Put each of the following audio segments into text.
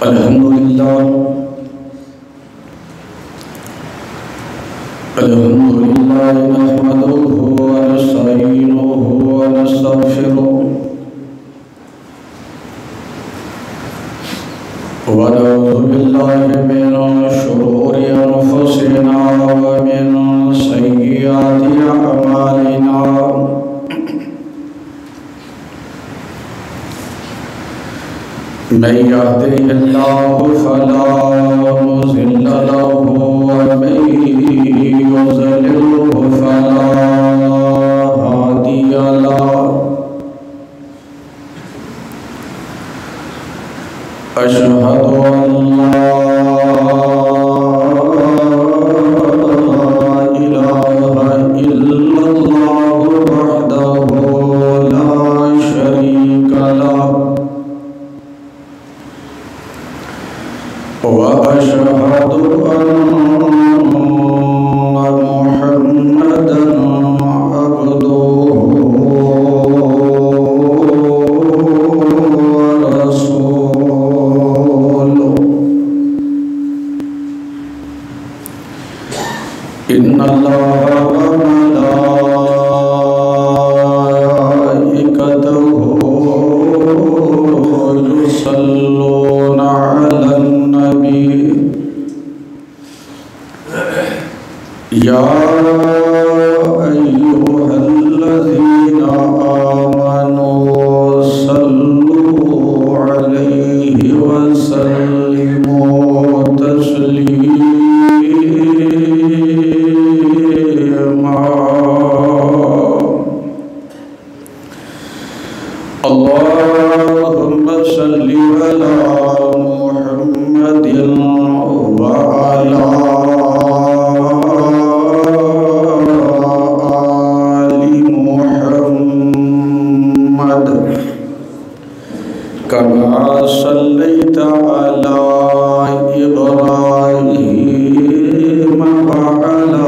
الحمد لله نحمده ونستعينه ونستغفره ونعوذ بالله من شرور أنفسنا ومن سيئات أعمالنا من يهده الله فلا مضل له ومن يضلل فلا هادي له أشهد أن لا إله إلا الله وحده لا شريك له وأشهد أن محمدًا عبده ورسوله إن الله وملائكته يصلون على النبي يا أيها الذين آمنوا صلوا عليه وسلموا تسليما اللهم صل على محمد وعلى كما صليت على إبراهيم وعلى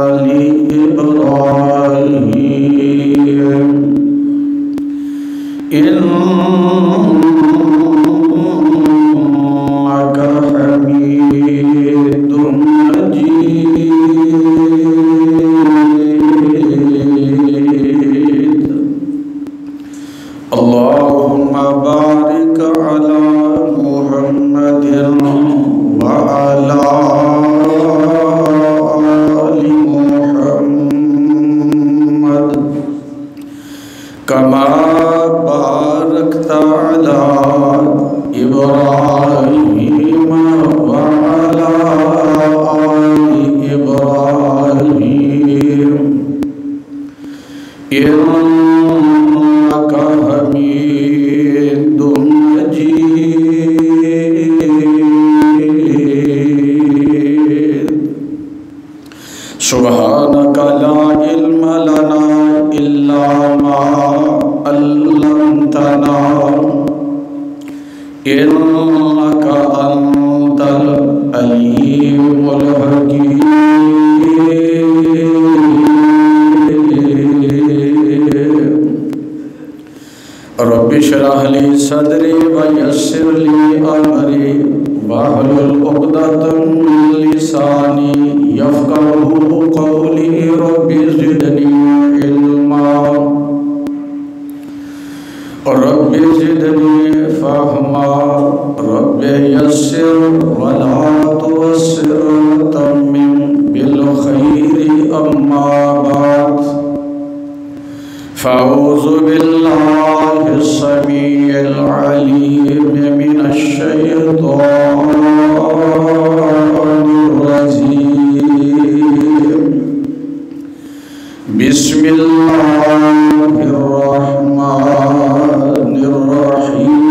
آل إبراهيم إنك حميد مجيد اللهم بارك على محمد وعلى آل محمد كما باركت على إبراهيم وعلى آل إبراهيم إنك حميد مجيد سبحانك لا علم لنا إلا ما علمتنا إنك أنت العليم الحكيم رب اشرح لي صدري ويسر لي أمري واحلل عقدة من لساني يفقهوا قولي رب زدني علما رب زدني فهما رب يسر ولا تعسر وتمم بالخير أما بعد فأعوذ بالله السميع العليم من الشيطان الرجيم بسم الله الرحمن الرحيم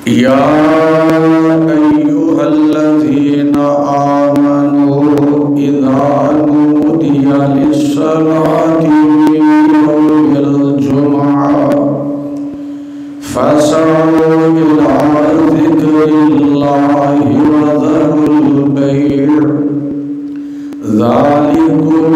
يا أيها الذين آمنوا إذا نودي للصلاة من يوم الجمعة فاسعوا إلى ذكر الله وذروا البيع ذلكم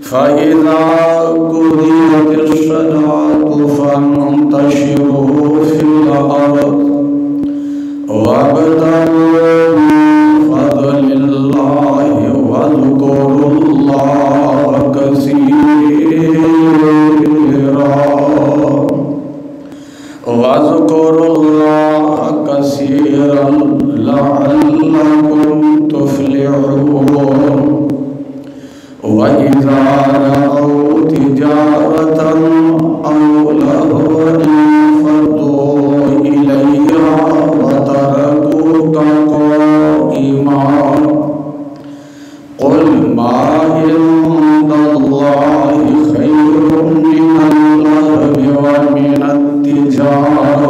فَإِذَا قُضِيَتِ الصَّلَاةُ فَانتَشِرُوا فِي الْأَرْضِ وَابْتَغُوا مِن فَضْلِ اللَّهِ وَاذْكُرُوا اللَّهَ كَثِيرًا لَعَلَّكُمْ تُفْلِحُونَ وَإِذَا رَأَوْا تِجَارَةً أَوْ لَهْوًا انفَضُّوا إِلَيْهَا وَتَرَكُوكَ قَائِمًا قُلْ مَا عِندَ اللَّهِ خَيْرٌ مِنَ اللَّهْوِ وَمِنَ التِّجَارَةِ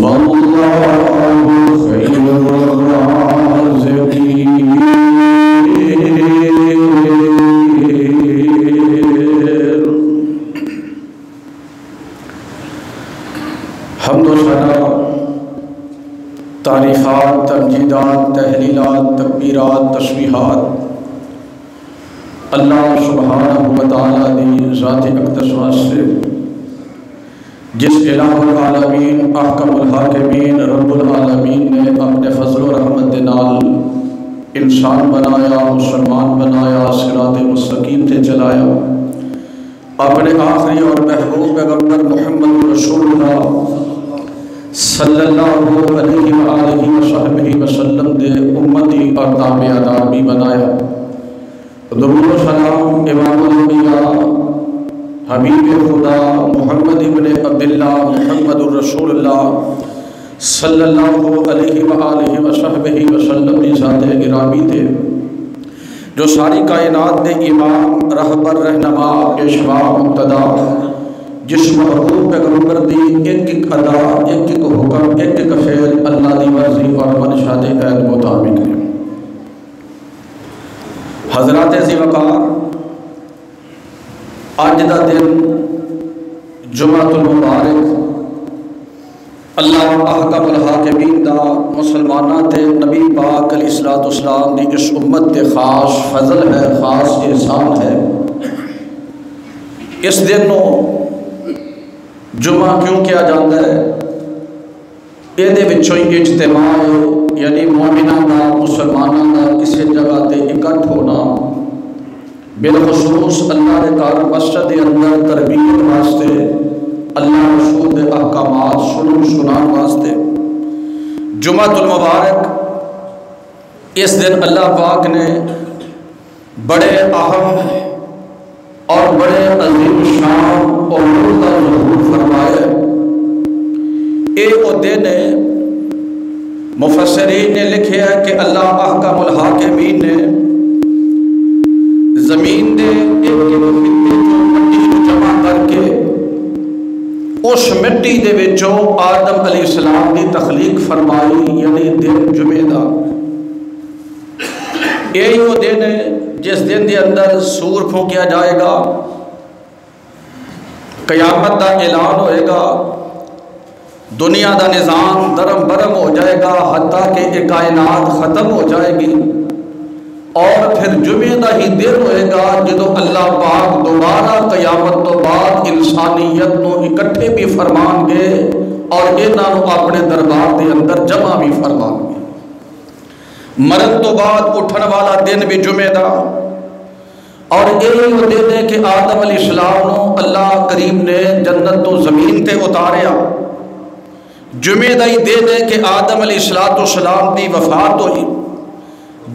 وَاللَّهُ خَيْرُ الرَّازِقِينَ۔ حمد و ثنا، تعریفات، تمجیدات، تحلیلات، تکبیرات، تسبیحات اللہ سبحانہ و تعالیٰ دی ذات اقدس واسطے جس الہ العالمین احکم الحاکمین رب العالمین نے اپنے فضل و رحمت نال انسان بنایا، مسلمان بنایا، صراط مستقیم تے چلایا، اپنے آخری اور محبوب پیغمبر محمد رسول اللہ صلی اللہ علیہ وآلہ وصحبہ وسلم دے امتی اور تابعدار بھی بنایا۔ درود و سلام امام الانبیاء حبیب خدا محمد ابن عبداللہ محمد الرسول اللہ صلی اللہ علیہ وآلہ وصحبہ وسلم کی ذات گرامی تھے جو ساری کائنات دے امام، رہبر، رہنما، پیشوا، مقتدا، جس محبوب پیغمبر دی ایک ایک ادا، ایک ایک حکم، ایک ایک فعل اللہ دی مرضی اور منشا دے عہد مطابق ہے۔ حضرات ذی وقار، آج دا دن جمعۃ المبارک اللہ احکم الحاکمین دا مسلمانہ تے نبی پاک علیہ الصلوۃ والسلام دی اس امت تے خاص فضل ہے، خاص احسان ہے۔ اس دن نو جمعہ کیوں کیا جاتا ہے؟ یہ وچوں ہی اجتماع ہے، یعنی مومناں دا، مسلماناں دا کسی جگہ تے اکٹھ ہونا، بالخصوص اللہ کے کار مسجد کے اندر تربیت واسطے، اللہ رسول دے احکامات سنان واسطے۔ جمعۃ المبارک اس دن اللہ پاک نے بڑے اہم اور بڑے عظیم شان امور کا ظہور فرمایا۔ یہ وہ دن ہے، مفسرین نے لکھا ہے کہ اللہ احکم الحاکمین نے زمین دے ایک خطے جو مٹی جمع کر کے اس مٹی دے وچوں آدم علیہ السلام کی تخلیق فرمائی، یعنی دن جمعے دا۔ یہی وہ دن ہے جس دن دے اندر سور پھونکیا جائے گا، قیامت دا اعلان ہوئے گا، دنیا دا نظام درم برم ہو جائے گا، حتیٰ کہ یہ کائنات ختم ہو جائے گی، اور پھر جمعے دا ہی دن ہوئے گا جدو اللہ پاک دوبارہ قیامت تو بعد انسانیت نو اکٹھے بھی فرمان گے اور انہاں نو اپنے دربار دے اندر جمع بھی فرمان گے۔ مرن تو بعد اٹھن والا دن بھی جمعے دا، اور یہی وہ دن ہے کہ آدم علیہ السلام نو اللہ کریم نے جنت تو زمین تے اتاریا۔ جمعے دا ہی دن ہے کہ آدم علیہ السلام دی وفات ہوئی۔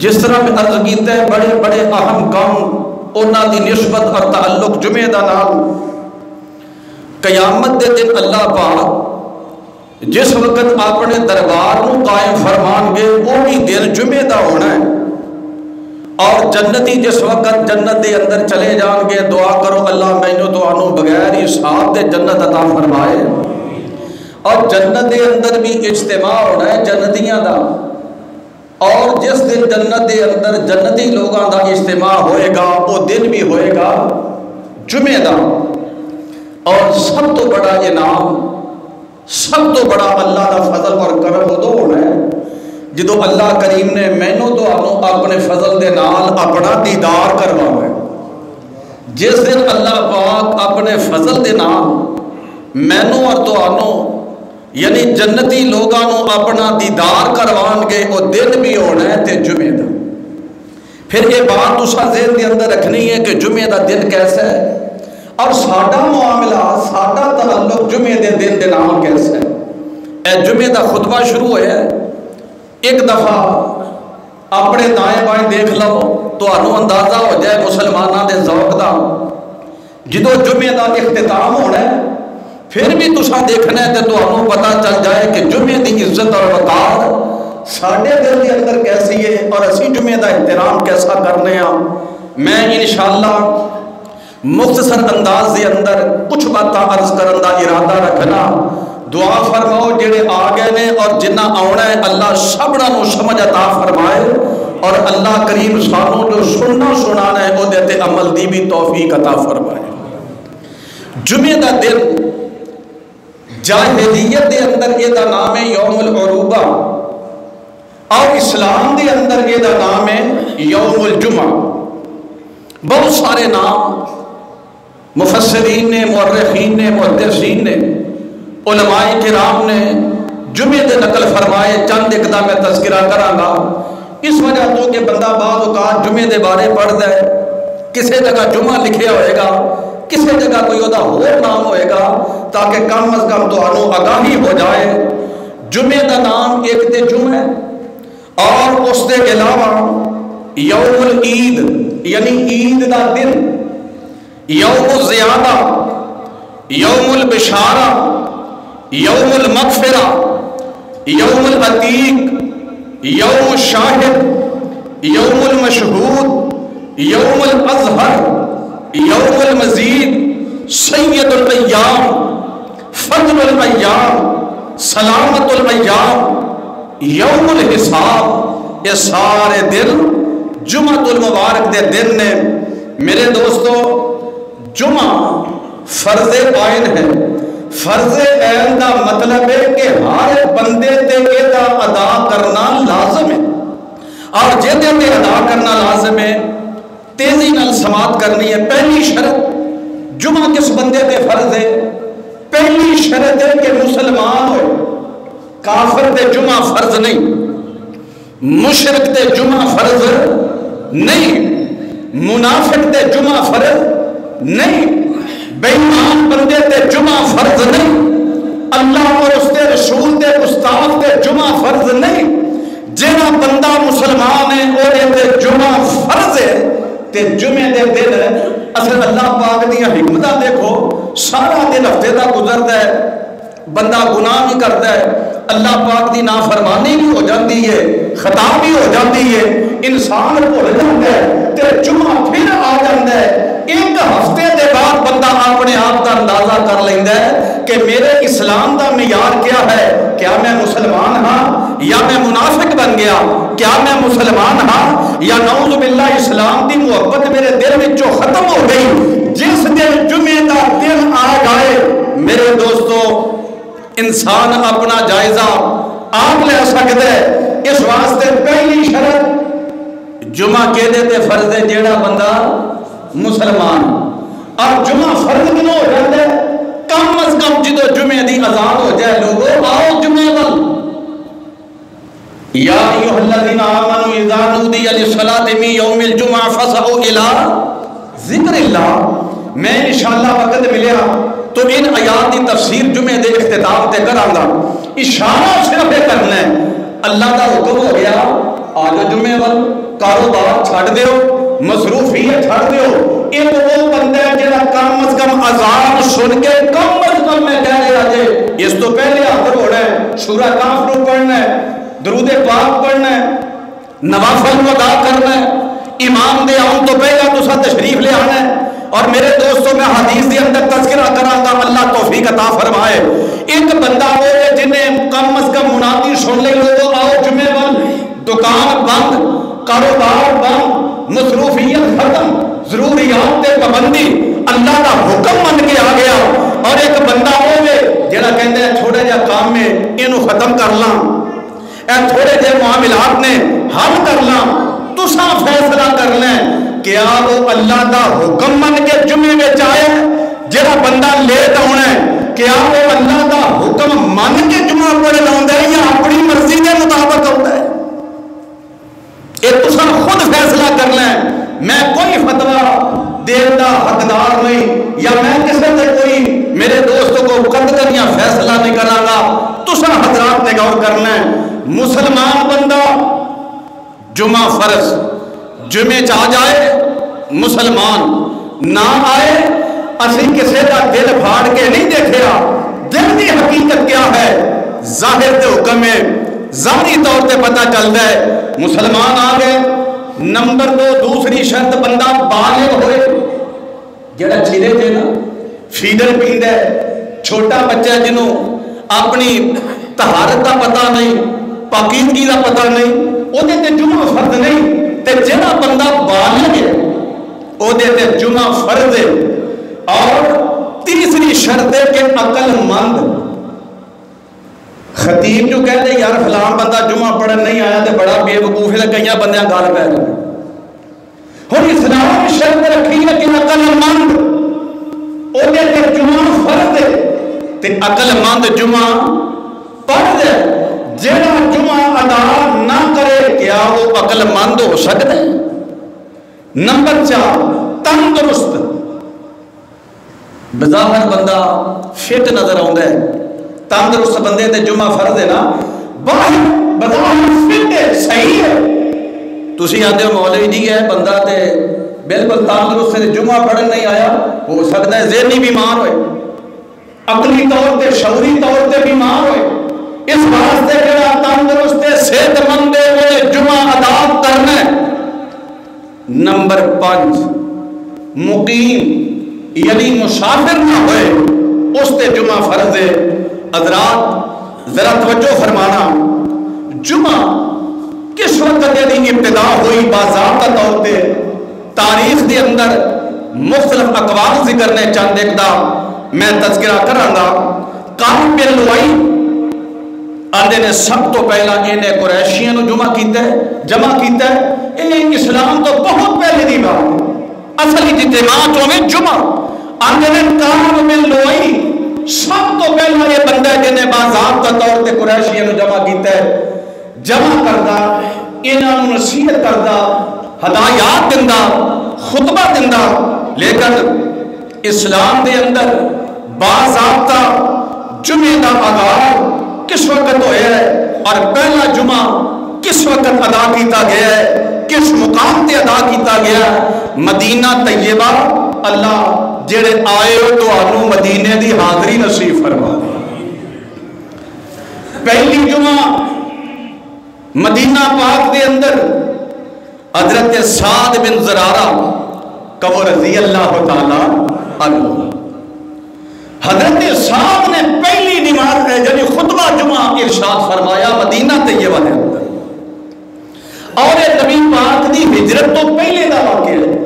جس طرح میں عرض کیتا ہے بڑے بڑے اہم کام انہاں دی نسبت اور تعلق جمعے دا نال۔ قیامت دے دن اللہ پاک جس وقت اپنے دربار نو قائم فرمان گے وہ بھی دن جمعے دا ہونا ہے، اور جنتی جس وقت جنت دے اندر چلے جان گے دعا کرو اللہ مینوں تانوں بغیر حساب دے جنت عطا فرمائے، اور جنت دے اندر بھی اجتماع ہونا ہے جنتیاں دا، اور جس دن جنت دے اندر جنتی لوگاں دا اجتماع ہوئے گا وہ دن بھی ہوئے گا جمعے دا۔ اور سب تو بڑا انعام، سب تو بڑا اللہ دا فضل اور کرم ادو ہونا ہے جدو اللہ کریم نے مینوں تو اپنے فضل دے نال اپنا دیدار کروانا ہے۔ جس دن اللہ پاک اپنے فضل دے نال مینوں اور تانوں یعنی جنتی لوگاں نو اپنا دیدار کروان گے، وہ دن بھی ہونا ہے تے جمعے دا۔ پھر یہ بات تساں ذہن دے اندر رکھنی ہے کہ جمعے دا دن کیسا ہے اور ساڈا معاملہ ساڈا تعلق جمعے دے دن دے نال کیسا ہے۔ اے جمعے دا خطبہ شروع ہویا ہے، ایک دفعہ اپنے دائیں بائیں دیکھ لو تو انہوں اندازہ ہو جائے مسلمانہ دے ذوق دا۔ جدو جمعے دا اختتام ہونا ہے پھر بھی تساں دیکھنا ہے تو انہوں پتہ چل جائے کہ جمعے دی عزت اور وقار ساڑھے دل کے اندر کیسی ہے اور اسی جمعے دا احترام کیسا کرنے ہیں۔ میں انشاءاللہ مختصر انداز دے اندر کچھ باتاں عرض کرن دا ارادہ رکھنا، دعا فرماؤ جڑے آ گئے نے اور جنہ آنا ہے اللہ سبڑا نو سمجھ عطا فرمائے اور اللہ کریم سانوں جو سننا سنانا ہے وہ دیتے عمل دی بھی توفیق عطا فرمائے۔ جمعے دا دن جاہلیت دے اندر یہ دا نام ہے یوم العروبہ اور اسلام دے اندر یہ دا نام ہے یوم الجمعہ۔ بہت سارے نام مفسرین نے، مورخین نے، محدثین نے، علماء کرام نے جمعے دے نقل فرمائے، چند ایک دا میں تذکرہ کراں گا۔ اس وجہ تو کہ بندہ بعض اوقات جمعے دے بارے پڑھ دے، کسے جگہ جمعہ لکھے ہوئے گا، کسے جگہ کوئی ہوتا اور نام ہوئے گا، تاکہ کم از کم تو انہوں آگاہی ہو جائے۔ جمعے دا نام ایک تے جمعہ اور اس دے علاوہ یوم العید یعنی عید دا دن، یوم الزیادہ، یوم البشارہ، یوم المغفرہ، یوم العتیق، یوم الشاہد، یوم المشہود، یوم الاظہر، یوم المزید، سید الایام، فضل الایام، سلامت الایام، یوم الحساب، یہ سارے دن جمعۃ المبارک دے دن نے۔ میرے دوستو جمعہ فرض عین ہے۔ فرض عین دا مطلب ہے کہ ہر بندے تے ایدہ ادا کرنا لازم ہے، اور جیدے تے ادا کرنا لازم ہے تیزی نال سماعت کرنی ہے۔ پہلی شرط جمعہ کس بندے تے فرض ہے؟ پہلی شرط ہے کہ مسلمان ہوئے، کافر تے جمعہ فرض نہیں، مشرک تے جمعہ فرض نہیں، منافق تے جمعہ فرض نہیں، بے ایمان بندے تے جمعہ فرض نہیں، اللہ اور اس تے رسول تے استاد تے جمعہ فرض نہیں۔ جنہ بندہ مسلمان ہے اور تے جمعہ فرض ہے تے جمعے دے دن اصل اللہ پاک دیا حکمتہ دیکھو، سارا دن ہفتے دا گزرتا ہے، بندہ گناہ بھی کرتا ہے، اللہ پاک دی نافرمانی بھی ہو جاتی ہے، خطا بھی ہو جاتی ہے، انسان بھول جاتا ہے تے جمعہ پھر آ جاتا ہے۔ ایک ہفتے دے بعد بندہ اپنے آپ کا اندازہ کر لیندہ ہے کہ میرے اسلام دا معیار کیا ہے، کیا میں مسلمان ہاں یا میں منافق بن گیا، کیا میں مسلمان ہاں یا نعوذ باللہ اسلام دی محبت میرے دل میں جو ختم ہو گئی۔ جس دن جمعے دا دن آ جائے میرے دوستو انسان اپنا جائزہ آپ لے سکتے ہیں۔ اس واسطے پہلی شرط جمعہ کے دیتے فرض ہے جیڑا بندہ مسلمان، اور جمعہ فرض بھی نہ ہو جاتا ہے کم از کم جدو جمعے دی اذان ہو جائے لوگوں آؤ جمعے وال۔ یا ایھا الذین آمنوا اذا نودی للصلاۃ من یوم الجمعہ فاسعوا الی ذکر اللہ۔ میں انشاءاللہ وقت ملیا تو ان آیات کی تفسیر جمعے دے اختتام تے کراں گا۔ اشارہ صرف یہ کرنا ہے، اللہ کا حکم ہو گیا آج جمعے وال، کاروبار چھڑ دیو، مصروفیت چھڑ دیو۔ ایک وہ بندہ ہے جنہا کم از کم اذان سن کے کم از کم میں کہہ رہا جے اس تو پہلے حاضر ہونا ہے، سورہ کہف نو پڑھنا ہے، درود پاک پڑھنا ہے، نوافل کو ادا کرنا ہے، امام دے آن تو پہلے تسا تشریف لے آنا ہے۔ اور میرے دوستوں میں حدیث دے اندر تذکرہ کراں گا، اللہ توفیق عطا فرمائے۔ ایک بندہ وہ ہے جنہیں کم از کم منادی سن لے لوگوں آؤ جمعے وال، دکان بند، کاروبار بند، مصروفیت ختم، ضروریات تے پابندی، اللہ کا حکم من کے آ گیا۔ اور ایک بندہ وہ ہے جڑا کہندا ہے چھوٹے جا کام میں اینو ختم کر لاں، اے تھوڑے جے معاملات نے حل کر لاں، تساں فیصلہ کرنا ہے۔ کیا وہ اللہ دا حکم من کے جمعے میں آئے؟ جہاں بندہ لیٹ آنا ہے کیا وہ اللہ دا حکم من کے جمعہ پڑھنا آتا ہے یا اپنی مرضی کے مطابق آتا ہے؟ یہ تساں خود فیصلہ کرنا ہے. میں کوئی فتویٰ دین دا حقدار نہیں یا میں کسی سے کوئی میرے دوستوں کو قدر یا فیصلہ نہیں کرا گا. تساں حضرات نے غور کرنا ہے. مسلمان بندہ جمعہ فرض جمعے آ جائے مسلمان نہ آئے اسی کسی کا دل پھاڑ کے نہیں دیکھا. دل کی حقیقت کیا ہے ظاہر کے حکم میں ظاہری طور پہ پتہ چلتا ہے مسلمان آ گئے. نمبر 2 دوسری شرط بندہ بالغ ہوئے. جڑا چھلے تھے نا فیڈر پیندا ہے چھوٹا بچہ جنوں اپنی طہارت کا پتہ نہیں پاکیزگی کا پتہ نہیں وہ جمعہ فرض نہیں. تے جڑا بندہ بالغ ہے وہ جمعہ فرض ہے. اور تیسری شرط ہے کہ عقل مند. خطیب جو کہتے ہیں یار فلان بندہ جمعہ پڑھن نہیں آیا تو بڑا بے وقوف ہے کئی بندے گال پہ گئے. ہوں اسلام شرط رکھی ہے کہ عقل مند وہ جمعہ فرض ہے تے عقل مند جمعہ پڑھ دے. جڑا جمعہ ادا نہ کرے کیا وہ عقل مند ہو سکتا ہے؟ نمبر 4 تندرست. بظاہر بندہ فٹ نظر آتا ہے تندرست بندے تے جمعہ فرض ہے نا باہر بظاہر فٹ ہے صحیح ہے. تسی آتے ہو مولوی جی ہے بندہ تے بالکل تندرست ہے جمعہ پڑھن نہیں آیا ہو سکتا ہے ذہنی بیمار ہوئے عقلی طور تے شعوری طور تے بیمار ہوئے. اس واسطے جڑا تندرست صحت مند ہے جمعہ ادا کرنا ہے. نمبر 5 مقیم یعنی مسافر نہ ہوئے اس تے جمعہ فرض ہے. حضرات ذرا توجہ فرمانا. جمعہ کس وقت دی ابتدا ہوئی باضابطہ طور پہ تاریخ دے اندر مختلف اقوال ذکر نے چند ایک دا میں تذکرہ کرانگا. قاسم بن لؤی آندے نے سب تو پہلا انہیں قریشیاں جمعہ کیتا ہے جمع کیتا ہے. یہ اسلام تو بہت پہلے دی بات ہے. اصلی اجتماع میں جمعہ آندے نے قاسم بن لؤی سب تو پہلا یہ بندہ جنہیں باضابطہ طور پہ قریشیاں جمع کیتا ہے. جمع کردا انہاں نصیحت کردا ہدایات دیندا خطبہ دیندا. لیکن اسلام دے اندر باضابطہ جمعے دا آغاز کس وقت ہویا ہے اور پہلا جمعہ کس وقت ادا کیتا گیا ہے کس مقام تے ادا کیتا گیا ہے؟ مدینہ طیبہ. اللہ جڑے آئے ہو تو آنو مدینے دی حاضری نصیب فرما. پہلی جمعہ مدینہ پاک دے اندر حضرت سعد بن زرارہ کبو رضی اللہ تعالی عنہ حضرت سعد نے پہلی نماز یعنی خطبہ جمعہ ارشاد فرمایا مدینہ طیبہ دے اندر. اور یہ نبی پاک دی ہجرت تو پہلے دا واقعہ ہے.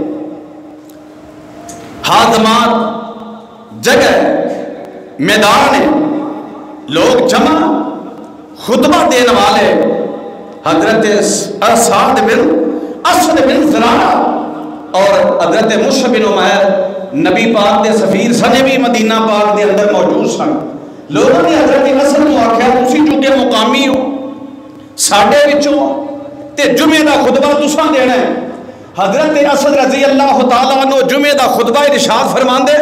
ہاضمات جگہ میدان ہے لوگ جمع خطبہ دینے والے حضرت سعد بن اسد بن زرارہ اور حضرت مصعب بن عمیر نبی پاک دے سفیر سنے بھی مدینہ پاک دے اندر موجود سن. لوگوں نے حضرت اسد کو آخیا تسی چونکہ مقامی ہو ساڈے وچوں تے جمعے دا خطبہ تساں دینا ہے. حضرت اسد رضی اللہ تعالیٰ عنہ جمعے دا خطبہ ارشاد فرماندے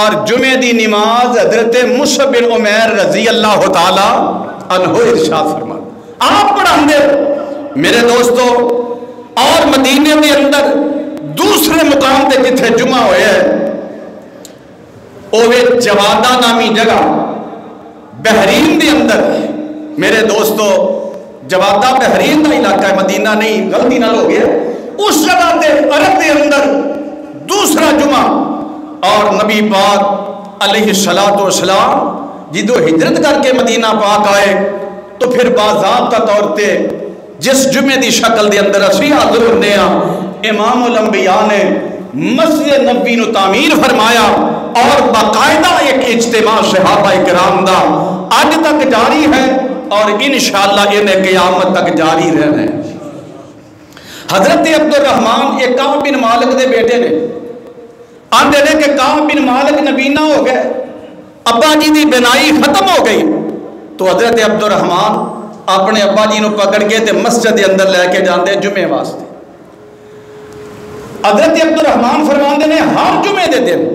اور جمعے دی نماز حضرت مصعب بن عمیر رضی اللہ تعالیٰ عنہ ارشاد فرماندے آپ پڑھاندے. میرے دوستو اور مدینے دے اندر دوسرے مقام تے جتھے جمعہ ہوئے ہے اوے جوادہ نامی جگہ بحرین دے اندر. میرے دوستو جوادہ بحرین دا علاقہ ہے مدینہ نہیں غلطی نہ ہو گیا. اس جگہ تے عرب دے اندر دوسرا جمعہ اور نبی پاک علیہ السلام جدو ہجرت کر کے مدینہ پاک آئے تو پھر باضابطہ طور پہ جس جمعے دی شکل دے اندر اسی حاضر ہونے امام الانبیاء نے مسجد نبی نو تعمیر فرمایا اور باقاعدہ ایک اجتماع صحابہ کرام دا آج تک جاری ہے اور انشاءاللہ انہیں قیامت تک جاری رہنا ہے. حضرت عبد الرحمان ایک کعب بن مالک دے بیٹے نے، آندے نے کہ کعب بن مالک نبینا ہو گئے، ابا جی دی بینائی ختم ہو گئی، تو حضرت عبد الرحمان اپنے ابا جی نو پکڑ کے تے مسجد دے اندر لے کے جاندے جمعے واسطے۔ حضرت عبد الرحمان فرماندے نے ہر جمعے دے دن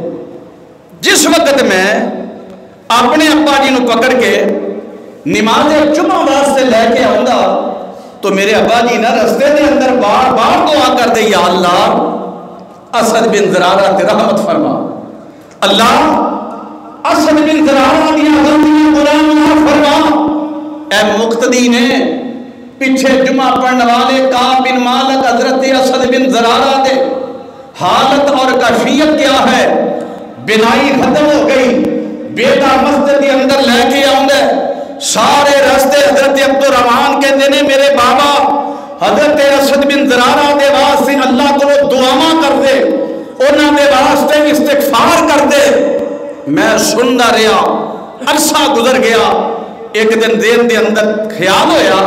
جس وقت میں اپنے ابا جی نو پکڑ کے نماز جمعہ واسطے لے کے آؤں گا تو میرے ابا جی نا رستے دے اندر بار بار دعا کر دے، یا اللہ اسد بن زرارہ تے رحمت فرما، اللہ اسد بن زرارہ دیا غلطیاں گناہ معاف فرما۔ اے مقتدی نے پیچھے جمعہ پڑھنے والے کعب بن مالک حضرت اسد بن زرارہ دے حالت اور کیفیت کیا ہے؟ بنائی ختم ہو گئی، بیٹا مسجد کے اندر لے کے آؤں گے، سارے راستے حضرت عبد الرحمان کہتے ہیں میرے بابا حضرت اسد بن زرارہ دے واسطے اللہ کو دعاواں کر دے، انہاں دے واسطے استغفار کر دے۔ میں سندا رہا، عرصہ گزر گیا، ایک دن دین دے اندر خیال ہویا،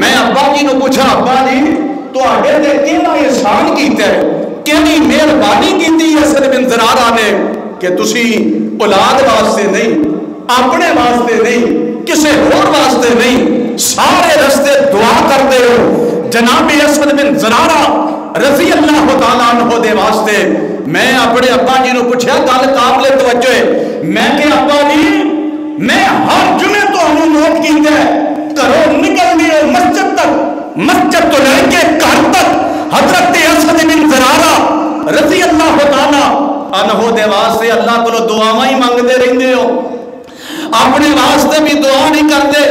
میں ابا جی نو پوچھا، ابا جی تواڈے تے کیڑا احسان کیتا ہے، کیڑی مہربانی کیتی اسد بن زرارہ نے کہ تسی اولاد واسطے نہیں، اپنے واسطے نہیں، کسے اور واسطے نہیں، سارے راستے دعا کرتے ہو جناب اسد بن زرارہ رضی اللہ تعالیٰ عنہ دے واسطے۔ میں اپنے ابا جی نو پوچھا، گل قابل توجہ ہے، میں کہ ابا جی میں ہر جمعے تو ہمیں نوٹ کیتا ہے، گھروں نکل گئے مسجد تک، مسجد تو لے کے گھر تک حضرت اسد بن زرارہ رضی اللہ تعالیٰ عنہ دے واسطے اللہ کو دعاواں ہی مانگتے رہندے ہو، اپنے واسطے بھی دعا نہیں کرتے۔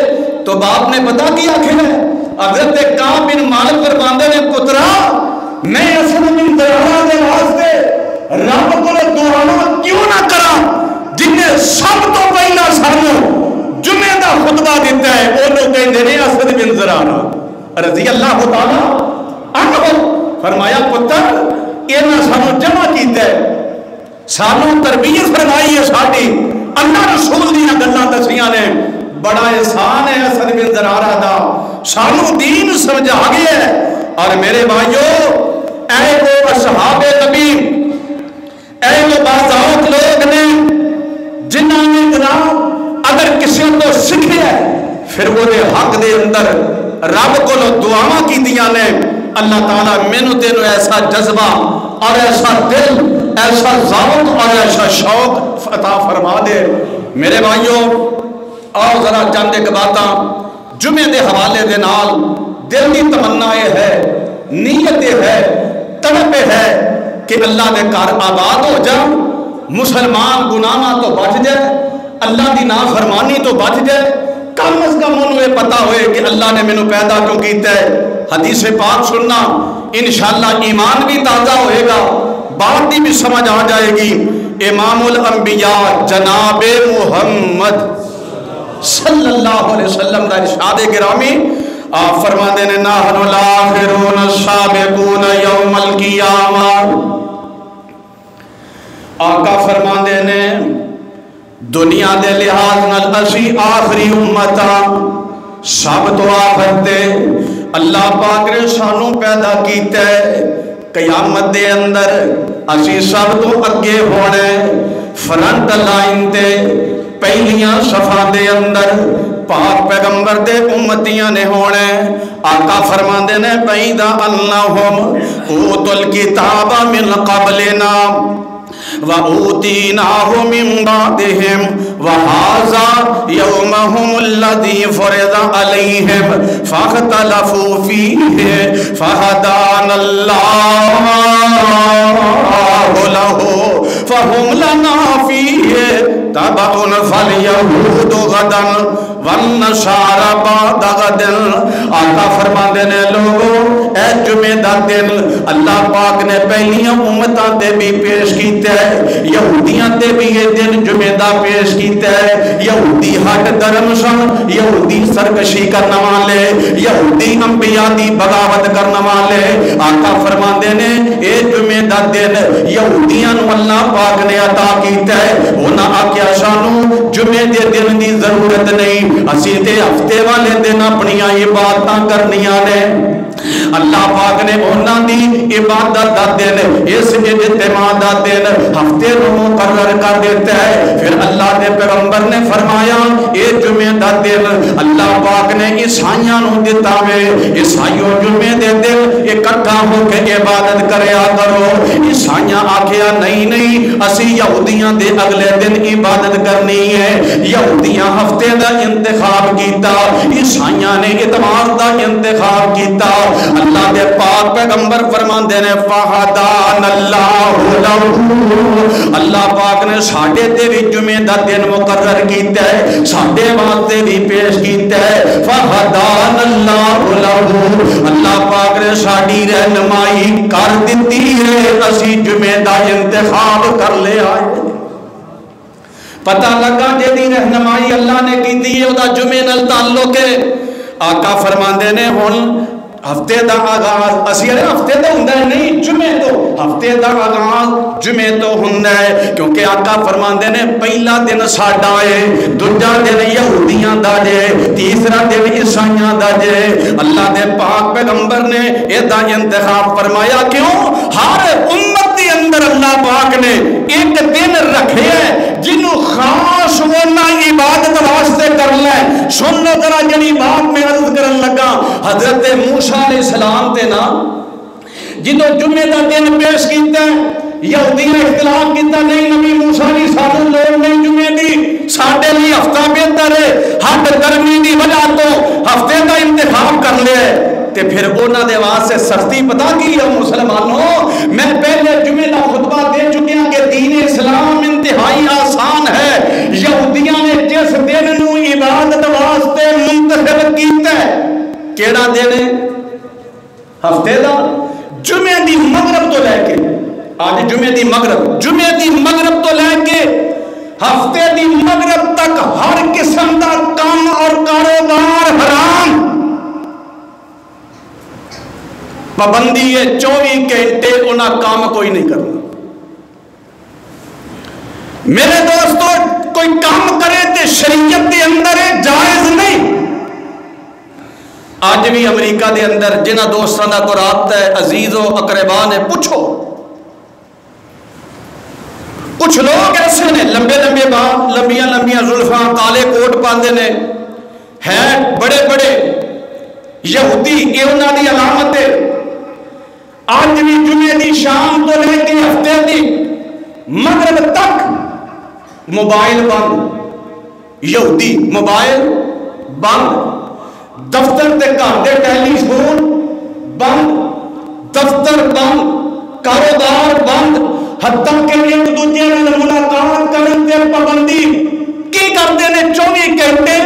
تو باپ نے پتا کیا آخر ہے؟ حضرت کعب بن مالک فرماندے نے پترا میں اسد بن زرارہ دے واسطے رب کو دعاواں کیوں نہ کرا جن نے سب تو پہلا سانو جمعے دا خطبہ دیتا ہے، انہوں کہندے نے اسد بن زرارہ رضی اللہ تعالیٰ عنہ۔ فرمایا پتر انہاں سانو جمع کیتا ہے، سانو تربیت فرمائی ہے، ساڈی اللہ رسول دیاں گلاں دسیاں نے، بڑا احسان ہے اسد بن زرارہ دا، سانو دین سمجھا گیا ہے۔ اور میرے بھائیو اے وہ اصحاب نبی، اے وہ باذوق لوگ نے جنہاں نے جناب اگر کسی کو سکھیا ہے پھر وہ دے حق دے اندر رب کو دعاواں کیتیاں نے، اللہ تعالیٰ مینوں تینوں ایسا جذبہ اور ایسا دل، ایسا ذوق اور ایسا شوق عطا فرما دے۔ میرے بھائیوں اور ذرا چند ایک باتاں جمعے دے حوالے دے نال دل کی تمنا یہ ہے، نیت یہ ہے، طلب یہ ہے کہ اللہ دے گھر آباد ہو جا، مسلمان گناہاں تو بچ جائے، اللہ دی نافرمانی تو بچ جائے، کم از کم انہوں یہ پتا ہوئے کہ اللہ نے مینوں پیدا کیوں کیتا ہے۔ حدیث پاک سننا انشاءاللہ ایمان بھی تازہ ہوئے گا، بات بھی سمجھ آ جائے گی۔ امام الانبیاء جناب محمد صلی اللہ علیہ وسلم دا ارشاد گرامی آپ فرماتے ہیں نحن الاخرون السابقون یوم القیامہ۔ آقا فرماتے ہیں دنیا دے لحاظ نال اسی آخری امتا، سب تو آخر تے اللہ پاک نے سانو پیدا کیتا ہے، قیامت دے اندر اسی سب تو اگے ہونے، فرنٹ لائن تے پہلیاں صفحہ دے اندر پاک پیغمبر دے امتیاں نے ہونے۔ آقا فرماندے نے بَعِدَ أَنَّهُمْ أُوتُوا الْكِتَابَ مِنْ قَبْلِنَا وَأُوتِينَاهُ مِنْ بَعْدِهِمْ وَهَذَا يَوْمُهُمُ الَّذِي فُرِضَ عَلَيْهِمْ فَاخْتَلَفُوا فِيهِ فَهَدَانَ اللَّهُ لَهُ فَهُمْ لَنَا فِيهِ تَبَعٌ فَالْيَهُودُ غَدًا وَالنَّصَارَى بَعْدَ غَدٍ۔ آقا فرماندے نے لوگوں اے جمعہ دا دن اللہ پاک نے پہلیاں امتاں تے بھی پیش کیتا ہے، یہودیاں تے بھی یہ دن جمعہ دا پیش کیتا ہے۔ یہودی ہٹ درم سن، یہودی سرکشی کرنا والے، یہودی انبیاء دی بغاوت کرنا والے، آقا فرماندے نے اے جمعہ دا دن یہودیاں نو اللہ پاک نے عطا کیتا ہے۔ انہاں آکھیا سانو جمعے دے دن دی ضرورت نہیں، اسی تے ہفتے والے دن اپنی عبادتاں کرنیاں نے۔ اللہ پاک نے انہاں دی عبادت دا دن اس اجتماع دا دن ہفتے نو مقرر کر دیتا ہے. پھر اللہ دے پیغمبر نے فرمایا اے جمعے دا دن اللہ پاک نے عیسائیاں نو دتا وے. عیسائیوں جمعے دے دن اکٹھا ہو کے عبادت کریا کرو. عیسائیاں آکھیا نہیں اسی یہودیاں دے اگلے دن عبادت کرنی ہے. یہودیاں ہفتے دا انتخاب کیتا, عیسائیاں نے اتوار دا انتخاب کیتا. اللہ دے پاک پیغمبر فرماندے نے فہدان اللہ لہو, اللہ پاک نے ساڈے تے بھی جمعے دا دن مقرر کیتا ہے, ساڈے واسطے بھی پیش کیتا ہے. فہدان اللہ لہو, اللہ پاک نے ساڈی رہنمائی کر دتی ہے, اسی جمعے دا انتخاب کر لیا ہے. پتہ لگا جیدی رہنمائی اللہ نے کیتی ہے او دا جمعے نال تعلق ہے. آقا فرماندے نے ہن ہفتے دا آغاز اسی ہفتے دا ہوندا ہے نہیں جمعے تو, ہفتے دا آغاز جمعے تو ہوندا ہے کیونکہ آقا فرماندے نے پہلا دن ساڈا ہے, دوجا دن یہودیاں دا جے, تیسرا دن عیسائیاں دا جے. اللہ دے پاک پیغمبر نے ایدا انتخاب فرمایا کیوں؟ ہر امت دے اندر اللہ پاک نے ایک دن رکھے ہے جنوں خاص ہونا عبادت واسطے کر لے. سن لو ذرا جڑی بات میں عرض کرن لگا. حضرت موسیٰ علیہ السلام تے نا جدو جمعے دا دن پیش کیتا ہے یہودیاں اختلاف کیتا نہیں نبی موسیٰ علیہ السلام لوگ نہیں جمعے دی, ساڈے لیے ہفتہ بہتر ہے, ہٹ گرمی دی وجہ تو ہفتے دا انتخاب کر لیا ہے. تے پھر انہاں دے واسطے سختی پتہ کی ہے مسلمانوں, میں پہلے جمعے دا خطبہ دے چکیا کہ دین اسلام انتہائی آسان ہے. یہودیاں نے جس دن نو عبادت واسطے منتخب کیتا ہے کیڑا دن ہے؟ ہفتے دا جمعے دی مغرب تو لے کے آج جمعے دی مغرب تو لے کے ہفتے دی مغرب تک ہر قسم دا کام اور کاروبار حرام. پابندی ہے 24 گھنٹے انہاں کام کوئی نہیں کرنا. میرے دوستو کوئی کام کرے تے شریعت دے اندر ہے جائز نہیں. آج بھی امریکہ دے اندر جنہ دوستان دا کو رابطہ ہے عزیز و اقربا نے پوچھو, کچھ لوگ ایسے نے لمبے لمبے بال, لمبیاں زلفاں, کالے کوٹ پاندے نے, ہیں بڑے بڑے یہودی, یہ انہاں دی علامت ہے. آج بھی جمعے دی شام تو لے کے ہفتے دی مغرب تک موبائل بند, یہودی موبائل بند, دفتر تے گھر دے ٹیلی فون بند, دفتر بند, کاروبار بند, حتیٰ کہ ایک دوجے نال ملاقات کرن تے پابندی. کی کرتے نے 24 گھنٹے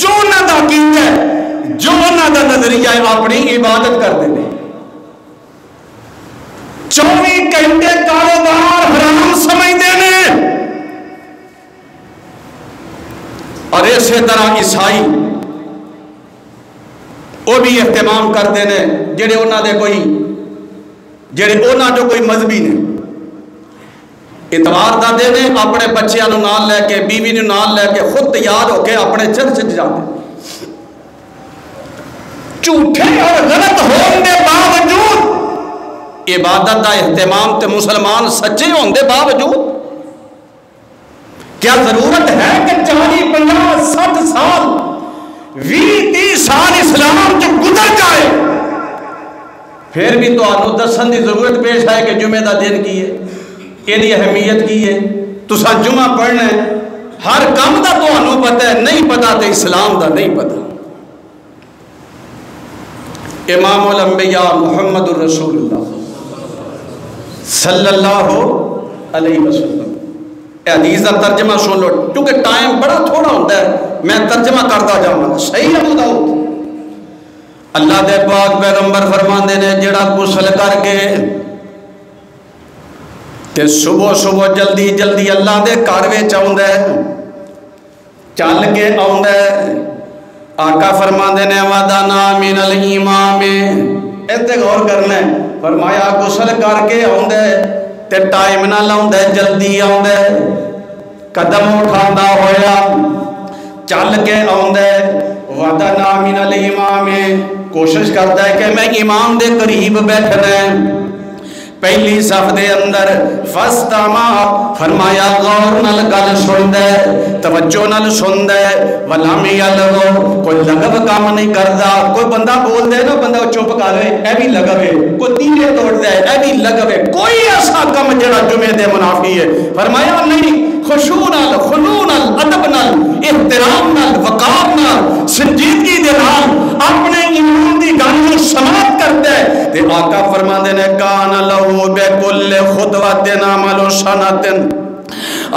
جو نہ دا کیتا ہے, جو نہ دا نظریہ ہے اپنی عبادت کر دے. 24 گھنٹے کاروبار حرام سمجھتے ہیں. اور اسی طرح عیسائی وہ بھی اہتمام کرتے ہیں جڑے انہاں دے کوئی جڑے انہاں جو کوئی مذہبی نے. اتوار دا دن ہے, اپنے بچیاں نو نال لے کے, بیوی نو نال لے کے, خود تیار ہو کے اپنے چرچ جاتے. جھوٹے اور غلط ہونے دے باوجود عبادت دا اہتمام تے مسلمان سچے ہونے دے باوجود کیا ضرورت ہے کہ 40 50 60 سال 20-30 سال اسلام جو گزر جائے پھر بھی تو آنو دسن دی ضرورت پیش ہے کہ جمعہ دا دن کی ہے, یہ اہمیت کی ہے. تو سا جمعہ پڑھنا ہے, ہر کام دا تو آنو پتہ ہے, نہیں پتہ تو اسلام دا نہیں پتہ. امام الانبیاء محمد الرسول اللہ صلی اللہ علیہ وسلم حدیث کا ترجمہ سن لو کیونکہ ٹائم بڑا تھوڑا ہوتا ہے, میں ترجمہ کرتا جاؤں. صحیح ابو داؤد اللہ دے پاک پیغمبر فرماندے نے جڑا غسل کر کے تے صبح صبح جلدی جلدی اللہ دے گھر وچ آوندا ہے, چل کے آوندا ہے, آقا فرماندے نے ودنا من الامام, ایتھے غور کرنا ہے, فرمایا غسل کر کے آوندا ہے تے ٹائم نہ لاوندا ہے, جلدی آوندا ہے, قدم اٹھاندا ہویا چل کے آوندا ہے. ودنا من الامام کوشش کرتا ہے کہ میں امام دے قریب بیٹھنا ہے، پہلی صف دے اندر فاستمع، فرمایا غور نال گل سندا ہے، توجہ نال سندا ہے، ولم یلغو، کوئی لغو کام نہیں کردا۔ کوئی بندہ بول دے نا بندہ چپ کر رہے اے بھی لغو ہے، کوئی تیرے توڑ دے اے بھی لغو ہے، کوئی ایسا کام جڑا جمعے دے منافی ہے۔ فرمایا نہیں، خشوع نال، خضوع نال، ادب نال، احترام نال، وقار نال، سنجیدگی دے نال اپنے امام دی گل سماعت کرتا ہے۔ تے آقا فرماندے نے کان لہو بکل خطوۃ عمل سنۃ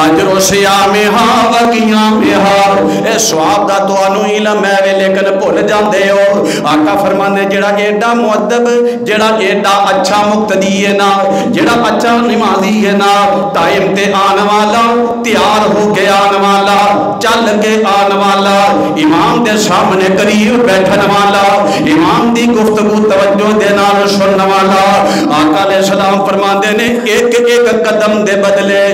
اجر صیامھا و قیامھا، اے ثواب دا تانوں علم ہے لیکن بھول جاندے ہو۔ آقا فرماندے جڑا ایڈا مؤدب، جڑا ایڈا اچھا مقتدی ہے نا، جڑا اچھا نمازی ہے نا، ٹائم تے آن والا، تیار ہو کے آن والا، چل کے آن والا، امام دے سامنے قریب بیٹھن والا، امام دی گفتگو توجہ دے نال سنن والا۔ آقا علیہ السلام فرماندے نے ایک ایک قدم دے بدلے،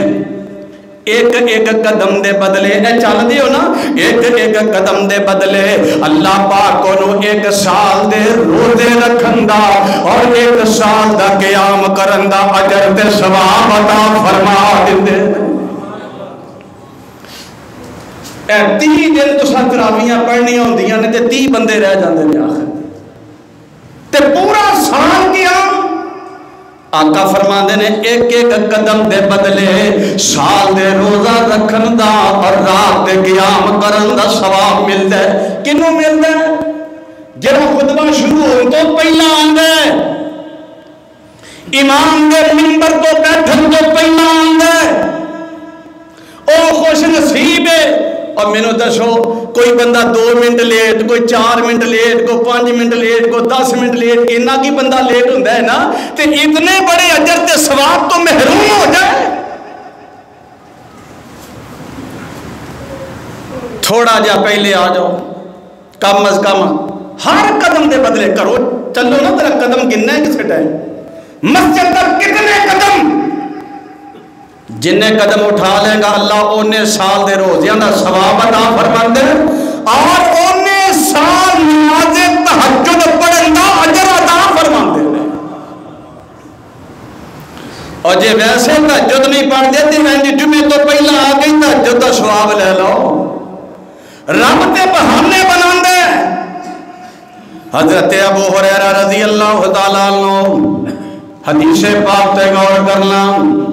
ایک ایک قدم دے بدلے، اے چل دیو نا، ایک ایک قدم دے بدلے اللہ پاک کو ایک سال دے روزے رکھن دا اور ایک سال دا قیام کرن دا اجر تے ثواب عطا فرما دیندے۔ اے 30 دن تساں تراویحاں پڑھنیاں ہوندیاں نے تے 30 بندے رہ جاندے نے آخر تے پورا سال قیام۔ آقا فرماندے نے ایک ایک قدم دے بدلے سال دے روزہ رکھن دا اور رات دے قیام کرن دا ثواب ملدا ہے۔ کنوں ملدا ہے؟ جڑا خطبہ شروع ہون تو پہلا آندا ہے، امام دے منبر تو بیٹھن تو پہلا آندا ہے، او خوش نصیب ہے۔ اور مینوں دسو کوئی بندہ 2 منٹ لیٹ، کوئی 4 منٹ لیٹ، کوئی 5 منٹ لیٹ، کوئی 10 منٹ لیٹ، اتنا کی بندہ لیٹ ہوندا ہے نا تے اتنے بڑے اجر تے ثواب تو محروم ہو جائے۔ تھوڑا جا پہلے آ جاؤ، کم از کم ہر قدم دے بدلے کرو، چلو نا تیرا قدم گننا ہے کس ٹائم، مسجد تک کتنے قدم، جنہیں قدم اٹھا لے گا اللہ اونے سال دے روزیاں دا ثواب عطا فرماندے اور اونے سال نماز تہجد پڑھن دا اجر عطا فرماندے۔ اور جے ویسے تہجد نہیں پڑھ دیتے میں جمعے تو پہلا آ گئی تہجد دا ثواب لے لو، رب تے بہانے بناندے۔ حضرت ابو ہریرہ رضی اللہ تعالیٰ عنہ حدیث پاک تے غور کرنا،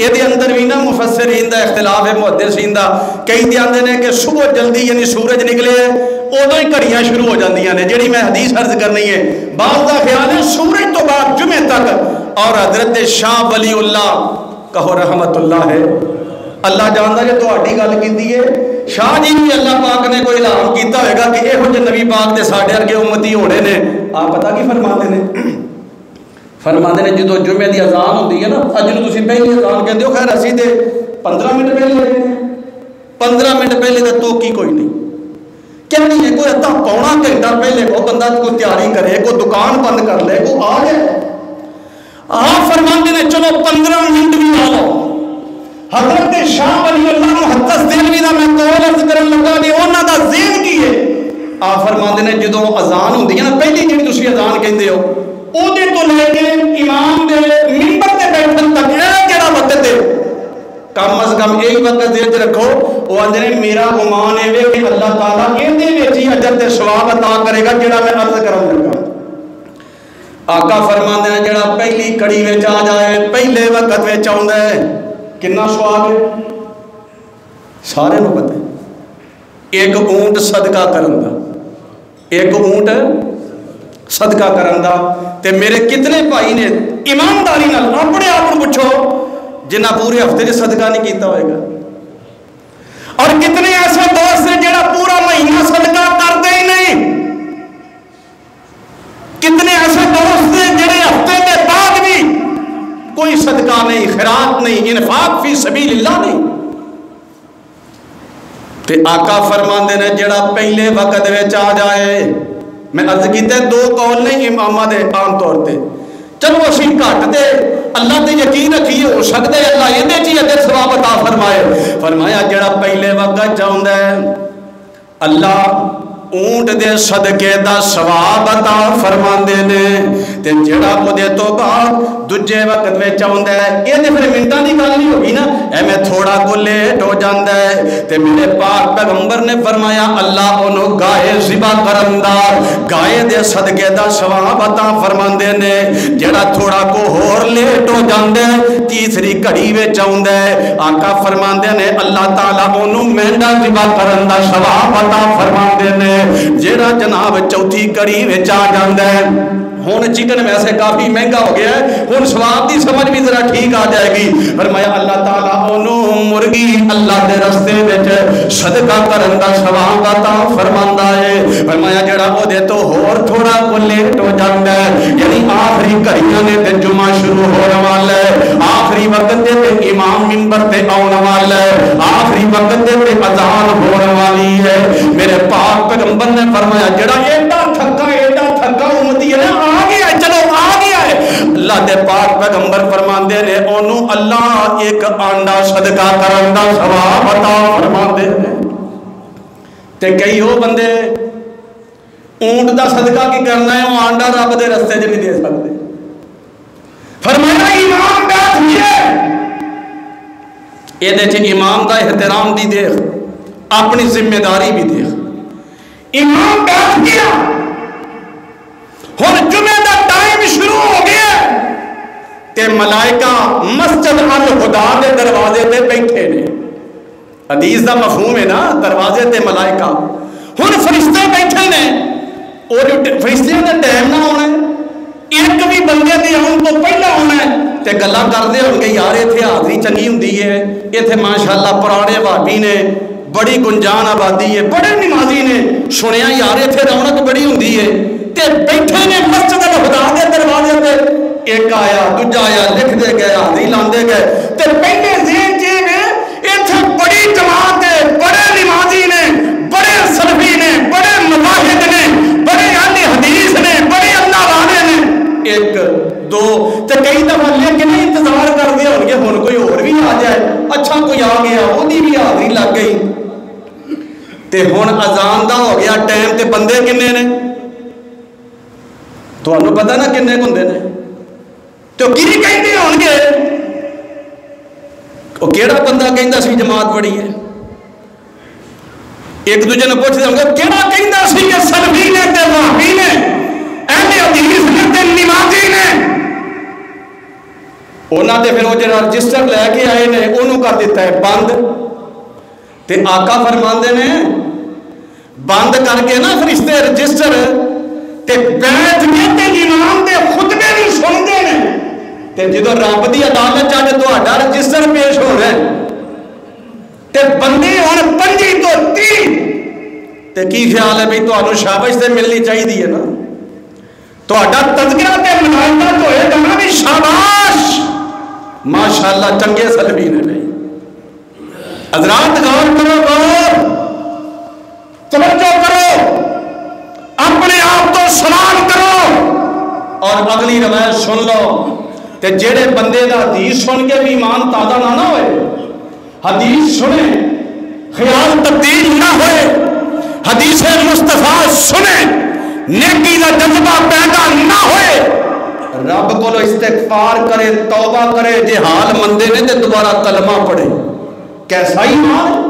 یہ دے اندر بھی نا مفسرین دا اختلاف ہے، محدثین دا کئی دے آندے نے کہ صبح جلدی یعنی سورج نکلے ادو ہی گھڑیاں شروع ہو جاندیاں نے، جڑی میں حدیث عرض کرنی ہے۔ بعض دا خیال ہے سورج تو بعد جمعے تک، اور حضرت شاہ ولی اللہ کہو رحمت اللہ ہے، اللہ جاندا جو تہاڈی گل کیتی ہے، شاہ جی بھی اللہ پاک نے کوئی اعلان کیتا ہوئے گا کہ یہو جے نبی پاک دے ساڈے ورگے امتی ہونے نے۔ آپ پتہ کی فرماتے نے؟ فرماتے نے جدو جمعے دی اذان ہوندی ہے نا، اج نوں تسی پہلی اذان کہندے ہو، خیر اسی تے 15 منٹ پہلے لگے ہیں، 15 منٹ پہلے تے توکی کوئی نہیں، کیا نہیں ہے، کوئی ادھا پونا گھنٹہ پہلے کو بندہ کوئی تیاری کرے، کوئی دکان بند کر لے، کوئی آ جائے۔ آپ فرماتے نے چلو 15 منٹ بھی آ لو۔ حضرت شاہ ولی اللہ محدث دہلوی دا میں قول عرض کرن لگا کہ انہاں دا ذہن کی ہے۔ آپ فرماتے نے جدو اذان ہوندی ہے نا، پہلی جڑی تسی اذان کہندے ہو اودے تو لے کے امام دے منبر تے بیٹھن تک اے جڑا وقت ہے، کم از کم ایک وقت ذہن رکھو، وہ آندے نے میرا گمان ہے کہ اللہ تعالیٰ ایندے وچ ہی اجر تے ثواب عطا کرے گا جڑا میں عرض کرن لگا۔ آقا فرماندے نے جڑا پہلی کڑی وچ آ جائے، پہلے وقت وچ آوندا ہے، کتنا ثواب ہے سارے نوں پتہ ہے۔ ایک اونٹ صدقہ کرن دا، ایک اونٹ صدقہ کرن دا، تے میرے کتنے بھائی نے ایمانداری نال اپنے آپ کو پوچھو جنہ پورے ہفتے چ صدقہ نہیں کیتا ہوئے گا، اور کتنے ایسے دوست ہیں جڑا پورا مہینہ صدقہ کرتے ہی نہیں، کتنے ایسے دوست ہیں جڑے ہفتے کے بعد بھی کوئی صدقہ نہیں، خیرات نہیں، انفاق فی سبیل اللہ نہیں۔ تے آقا فرماندے نے جڑا پہلے وقت وچ آ جائے، میں عرض کیتے 2 قول نہیں امامہ دے عام طور تے، چلو اسی گھٹ دے اللہ تے یقین رکھیے، ہو سکتے اللہ یہ چی اجر ثواب عطا فرمائے۔ فرمایا جڑا پہلے وقت چاہندا ہے اللہ اونٹ دے صدقے دا ثواب عطا فرماندے نے تے جڑا اودے تو بعد دوجے وقت وچ آوندا ہے اے تے پھر منٹاں دی گل نہیں ہوگی نا ایویں تھوڑا کو لیٹ ہو جاندا ہے تے میرے پاک پیغمبر نے فرمایا اللہ اونوں گائے ذبح کرن دا گائے دے صدقے دا ثواب عطا فرماندے نے جڑا تھوڑا کو ہور لیٹ ہو جاندا ہے تیسری گھڑی وچ آوندا ہے آقا فرماندے نے اللہ تعالی اونوں مینڈا ذبح کرن دا ثواب عطا فرماندے نے جیڑا جناب چوتھی کڑی وچ آ جاندا ہے ہن چکن ویسے کافی مہنگا ہو گیا ہے ہن ثواب دی سمجھ بھی ذرا ٹھیک آ جائے گی فرمایا اللہ تعالیٰ اونوں مرغی اللہ دے رستے وچ صدقہ کرن دا ثواب عطا فرماندا ہے فرمایا جڑا او دے تو ہور تھوڑا کو لیٹ ہو جاندا ہے یعنی آخری گھڑیاں نے تے جمعہ شروع ہون والا ہے آخری وقت دے تے امام منبر تے آون والا ہے آخری وقت دے تے اذان ہون والی ہے میرے پاک پیغمبر نے فرمایا جڑا ایڈا تھکا امتی ہے نا آ گیا چلو آ گیا ہے اللہ دے پاک پیغمبر فرماندے نے اونوں اللہ ایک آنڈا صدقہ کرن دا ثواب عطا فرماندے نے تے کئی ہو بندے اونٹ دا صدقہ کی کرنا ہے وہ آنڈا رب دے رستے چ نہیں دے سکتے فرمایا امام بیٹھ گیا اے دے چ امام دا احترام دی دیکھ اپنی ذمہ داری بھی دیکھ امام بیٹھ گیا ہن جمعہ دا ٹائم شروع ہو گیا تے ملائکہ مسجد الہدا دے دروازے تے بیٹھے نے حدیث دا مفہوم ہے نا دروازے تے ملائکہ ہن فرشتے بیٹھے نے اور فرشتیاں دا ٹائم نہ ہونا ہے ایک بھی بندے دی آن تو پہلا ہونا ہے تے گلاں کردے ہون گے یار ایتھے حاضری چنگی ہوندی ہے ایتھے ماشاءاللہ پرانے بھابی نے بڑی گنجان آبادی ہے بڑے نمازی نے سنیا یار ایتھے رونق بڑی ہوندی ہے تے بیٹھے نے مسجد الہدا دے دروازے تے ایک آیا دوجا آیا لکھ دے گئے حاضری لاندے گئے تے پہلے ذہن چ نے ایتھے بڑی جماعت ہے بڑے نمازی نے بڑے سلفی نے بڑے مجاہد نے بڑے اہل حدیث نے بڑے اللہ والے نے ایک دو تے کئی دفعہ لیکن انتظار کر دے ہون گے ہن کوئی اور بھی آ جائے اچھا کوئی آ گیا اودی بھی حاضری لگ گئی تے ہن اذان دا ہو گیا ٹائم تے بندے کنے نے تھانوں پتہ نا کنے ہوندے نے تو کی کہندے ہون گے او کیڑا بندہ کہندا سی جماعت بڑی ہے ایک دوجے نے پوچھدے ہون گے کیڑا کہندا سی کہ سلفی نے تے وہابی نے اہل حدیث نے تے نمازی نے انہاں تے پھر او جڑا رجسٹر لے کے آئے نے اونوں کر دیتا ہے بند تے آقا فرماندے نے بند کر کے نا فرشتے رجسٹر تے بیٹھ کے تے امام دے خطبے بھی سنتے ہیں تے جدو رب دی عدالت چ تہاڈا رجسٹر پیش ہو رہا ہے تے بندے ہن 25 تو 30 تے کی خیال ہے بھئی تہانوں شابش تے ملنی چاہیے نا تہاڈا تذکرہ تے ملائکہ تو ہے کہنا بھی شاباش ماشاءاللہ چنگے سلفی نے بھئی حضرات غور کرو غور توجہ کرو اپنے آپ تو سلام کرو اور اگلی روایت سن لو تے جڑے بندے دا حدیث سن کے بھی ایمان تازہ نہ ہوئے حدیث سنے خیال تبدیل نہ ہوئے حدیث مصطفیٰ سنے نیکی دا جذبہ پیدا نہ ہوئے رب کو استغفار کرے توبہ کرے جے حال مندے نے تے دوبارہ کلمہ پڑھے کیسا ایمان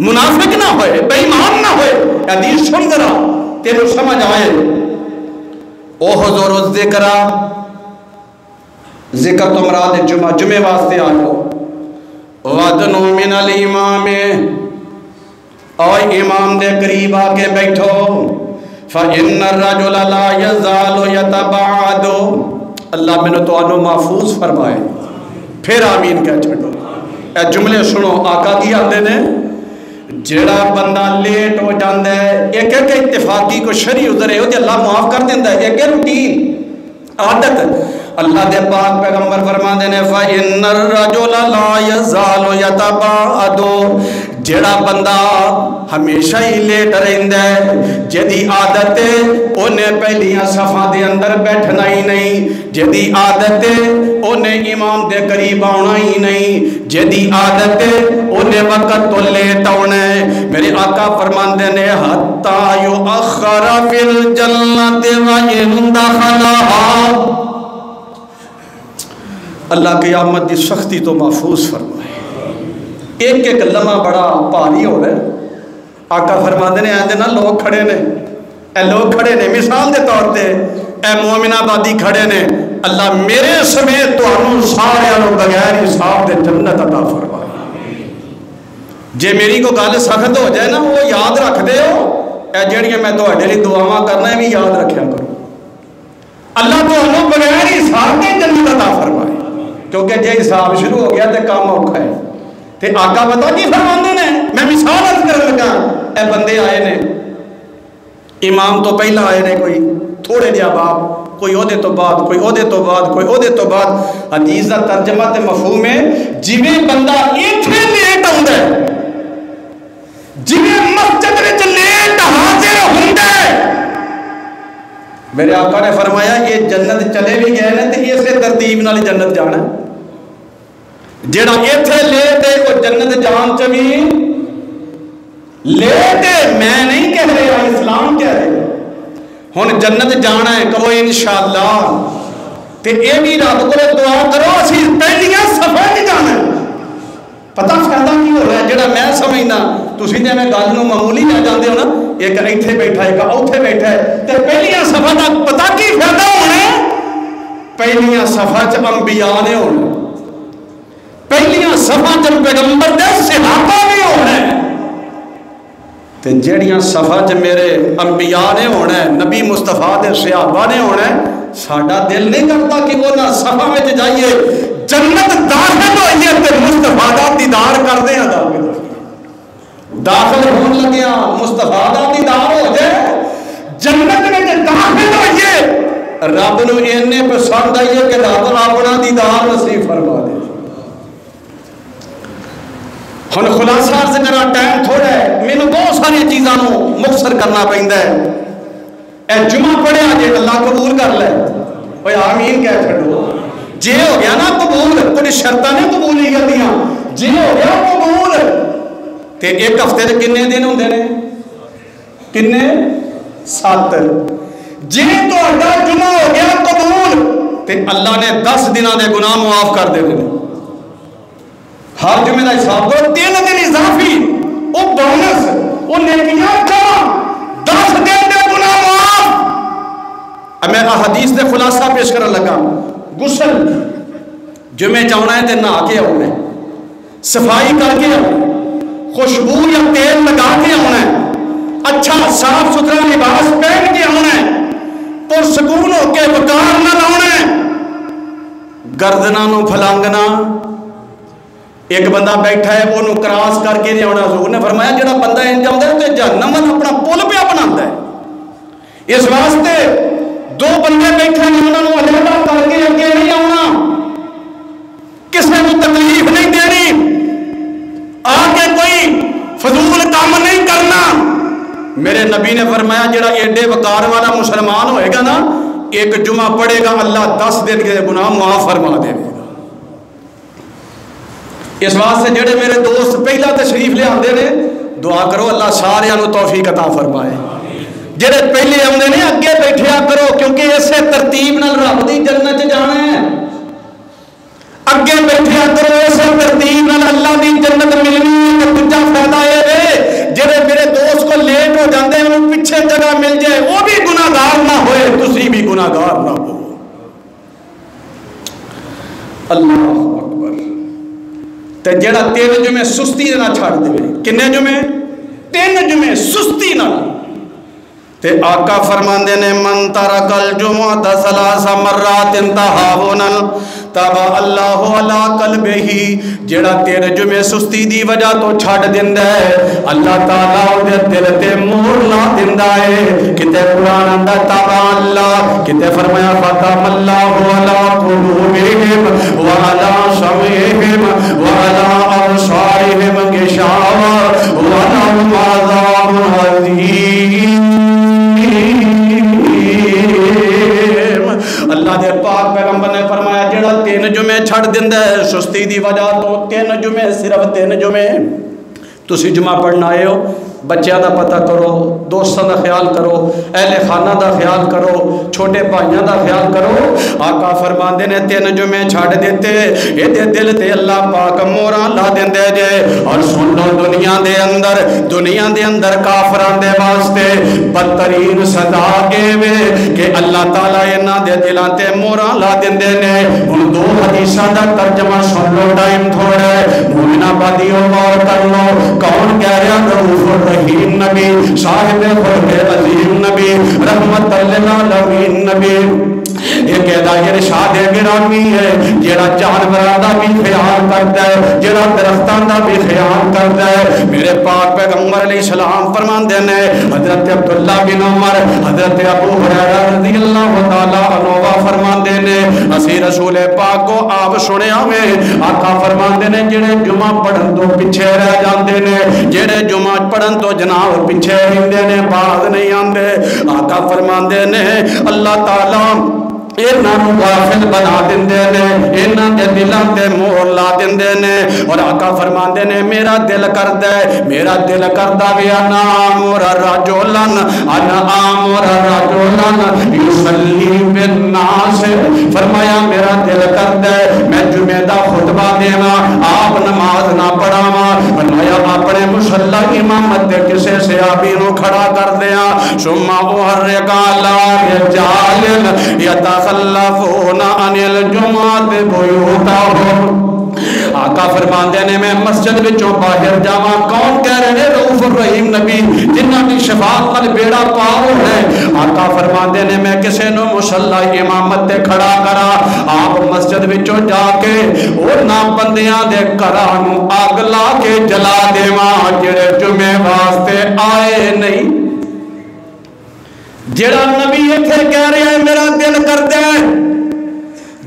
منافق نہ ہوئے بے ایمان نہ ہوئے حدیث سن ذرا تیرے سمجھ آئے او حضور ذکرہ ذکر تو مراد جمعہ واسطے آئے وَدْنُ مِنَ الْإِمَامِ او امام دے قریب آکے بیٹھو فَإِنَّ الرَّجُلَ لَا يَزَالُ يَتَبَعَدُ اللہ میں نے تو آنو محفوظ فرمائے پھر آمین کہہ چھڑو اے جملے سنو آقا کی آتے نے جڑا بندہ لیٹ ہو جاندہ ہے ایک ایک اتفاقی کو شریع ادھرے ہو جے اللہ معاف کر دیندہ ہے ایک روٹین عادت اللہ دے پاک پیغمبر فرما دینے فَإِنَّ الرَّجُلَ لَا يَزَالُ يَتَبَعَدُ جیڑا بندہ ہمیشہ ہی لیٹ رہندا ہے، جدی عادت ہے انہیں پہلیاں صفاں دے اندر بیٹھنا ہی نہیں، جدی عادت ہے انہیں امام دے قریب آنا ہی نہیں، جدی عادت ہے انہیں وقت تو لیٹ آنا ہے۔ میرے آقا فرماندے نے حتی یؤخر فی الجنت وَإِن دخلها، اللہ قیامت دی سختی تو محفوظ فرمائے۔ ایک ایک لمحہ بڑا بھاری ہو رہا ہے۔ آقا فرماندے نے آندے نا لوگ کھڑے نے، اے لوگ کھڑے نے، مثال دے طور تے اے مومن آبادی کھڑے نے، اللہ میرے سمیت تہانوں سارے نوں بغیر حساب دے جنت عطا فرمائے۔ جے میری کو گل سخت ہو جائے نا وہ یاد رکھ دے ہو، اے جڑیاں میں تہاڈے لئی دعاواں کرنا ہے بھی یاد رکھیا کرو، اللہ تہانوں بغیر حساب دے جنت عطا فرمائے، کیونکہ جے حساب شروع ہو گیا تے کام اوکھا ہے۔ تے آقا پتہ کی فرماندے نے، میں مثال عرض کرن لگا، اے بندے آئے نے، امام تو پہلا آئے نے، کوئی تھوڑے جہا باپ، کوئی عہدے تو بعد، کوئی عہدے تو بعد، کوئی عہدے تو بعد۔ حدیث دا ترجمہ تے مفہوم ہے جویں بندہ ایتھے لیٹ آوندا ہے، جویں مسجد وچ لیٹ حاضر ہوندا ہے، میرے آقا نے فرمایا یہ جنت چلے بھی گئے نے تے اسے ترتیب نال جنت جانا ہے۔ جیڑا ایتھے لیٹ ہے وہ جنت جان چوی لیٹ ہے، میں نہیں کہہ رہا، اسلام کہہ رہے ہن جنت جانا ہے، کہو انشاءاللہ، تے اے بھی رب کو دعا کرو اسی پہلیاں صفحے تے جانا ہے۔ پتہ فائدہ کی ہو رہا ہے جڑا میں سمجھنا، تسی تے میں گل نوں معمولی لے جاندے ہو نا، ایک ایتھے بیٹھا ہے، ایک اوتھے بیٹھا ہے، تے پہلیاں صفحہ دا پتہ کی فائدہ ہونا ہے؟ پہلیاں صفحہ چ انبیاء نے ہونا، پہلیاں صفحہ چ پیغمبر دے صحابہ نے ہونا ہے، تے جڑیاں صفحہ چ میرے انبیاء نے ہونا ہے، نبی مصطفیٰ دے صحابہ نے ہونا ہے، ساڈا دل نہیں کرتا کہ وہ نہ صفحہ وچ جائیے، جنت داخل ہوئیے تے مصطفیٰ دا دیدار کر دیں، داخل ہون لگیا مصطفیٰ دا دیدار ہو جائے، جنت میں داخل ہوئیے رب نو اینے پسند آئیے کہ رب اپنا دیدار نصیب فرما دے۔ ہن خلاصہ عرض کرا، ٹائم تھوڑا ہے، مینوں بہت ساری چیزاں نو مختصر کرنا پیندا ہے۔ اے جمعہ پڑھیا جے اللہ قبول کر لے، اوے آمین کہہ چھڈو، جے ہو گیا نا قبول، کوئی شرطاں نہیں قبولیت دیاں، جے ہو گیا قبول تے ایک ہفتے دے کنے دن ہوندے نے؟ کنے؟ 7۔ جے تہاڈا جمعہ ہو گیا قبول تے اللہ نے 10 دناں دے گناہ معاف کر دینے نے۔ ہر جمعے دا حساب کرو، 3 دن اضافی، وہ بونس، وہ نیکیاں کم، 10 دن دے گناہ معاف۔ اب میں احادیث دے خلاصہ پیش کرن لگا، غسل جمعے جانا ہے تے نہا کے آنا ہے، صفائی کر کے آنا ہے، خوشبو یا تیل لگا کے آنا ہے، اچھا صاف ستھرا لباس پہن کے آنا ہے، پرسکون ہو کے وقار نہ لانا ہے، گردناں نو پھلانگنا، ایک بندہ بیٹھا ہے وہ کراس کر کے آنا، حضور نے فرمایا جڑا بندہ انج آندا ہے تے جہنم اپنا پل پیا بناتا ہے۔ اس واسطے 2 بندے بیٹھے ہیں انہاں نوں علیحدہ کر کے اگے نہیں آنا، کسے کو تکلیف نہیں دینی، آگے کوئی فضول کام نہیں کرنا۔ میرے نبی نے فرمایا جڑا ایڈے وقار والا مسلمان ہوئے گا نا، ایک جمعہ پڑھے گا اللہ 10 دن کے گناہ معاف فرما دے گا۔ اس واسطے جڑے میرے دوست پہلا تشریف لے آندے نے، دعا کرو اللہ سارے نو توفیق عطا فرمائے۔ جڑے پہلے آندے نے اگے بیٹھیا کرو، کیونکہ اسے ترتیب نال رب دی جنت جانا ہے، اگے بیٹھیا کرو، اسے ترتیب نال اللہ دی جنت ملنی ہے۔ دوجا فائدہ یہ ہے جڑے میرے دوست کو لیٹ ہو جاندے ہیں انہوں پیچھے جگہ مل جائے، وہ بھی گناہگار نہ ہوئے، تسی بھی گناہگار نہ ہو۔ اللہ اکبر۔ تے جڑا 3 جمعے سستی نہ چھڑ دے، کنے جمعے؟ 3 جمعے سستی نہ، تے آقا فرماندے نے من ترک الجمعہ 3 مرات تہاونا تابع اللہ علی قلبہ، جڑا 3 جمعے سستی دی وجہ تو چھڑ دیندا ہے، اللہ تعالیٰ دے دل تے مہر لا دیندا ہے۔ کتے قرآن اندر تابع اللہ، کتے فرمایا ختم اللہ علی قلوبہم وعلی سمعہم وعلی ابصارہم غشاوہ، دیندہ ہے سستی دی وجہ تو 3 جمعے صرف 3 جمعے تسی جمعہ پڑھنا آئے ہو بچیاں دا پتہ کرو دوستاں دا خیال کرو اہل خانہ دا خیال کرو چھوٹے بھائیاں دا خیال کرو آقا فرماندے نے 3 جمعے چھاڑ دیتے یہ دے دل تے اللہ پاک موراں لا دیندے جے اور سن لو دنیا دے اندر کافران دے واسطے بدترین سزا گے کہ اللہ تعالیٰ انہاں دے دلاں تے موراں لا دیندے نے ان 2 حدیثاں دا ترجمہ سن لو ٹائم تھوڑا ہے مومنہ بادیوں غور کر لو کون کہہ رہا رؤوف الرحیم نبی صاحب خلق عظیم نبی رحمت للعالمین نبی یہ کہتا ہے ارشاد گرامی ہے جڑا جانوراں دا بھی خیال کرتا ہے جڑا درختاں دا بھی خیال کرتا ہے میرے پاک پیغمبر علیہ السلام فرماندے نے حضرت عبداللہ بن عمر حضرت ابو ہریرہ رضی اللہ تعالی عنہ فرماندے نے اسی رسول پاک کو آپ سنیا میں آقا فرماندے نے جڑے جمعہ پڑھن تو پیچھے رہ جاندے نے جڑے جمعہ پڑھن تو جناب پیچھے رہندے نے باز نہیں آندے آقا فرماندے نے اللہ تعالی انہاں غافل بنا دیندے نے انہاں دے دلاں تے مہر لا دیندے نے اور آقا فرماندے نے میرا دل کردا ہے میرا دل کردا وی انا امر رجلن یصلی بالناس فرمایا میرا دل کردا ہے میں جمعہ دا خطبہ دیواں آپ نماز نہ پڑھاواں فرمایا اپنے مصلی امامت تے کسے صحابی نو کھڑا کر دیاں ثم احرق علی رجال یتخلفون عن الجمعۃ بیوتہم آقا فرماندے نے میں مسجد وچوں باہر جاواں کون کہہ رہے ہیں رؤوف الرحیم نبی جنہاں دی شفاعت نال بیڑا پار ہے آقا فرماندے نے میں کسے نو مصلی امامت تے کھڑا کرا آپ مسجد وچوں جا کے انہاں بندیاں دے گھراں نو اگ لا کے جلا دیواں جڑے جمعے واسطے آئے نہیں جڑا نبی ایتھے کہہ رہا ہے میرا دل کردا ہے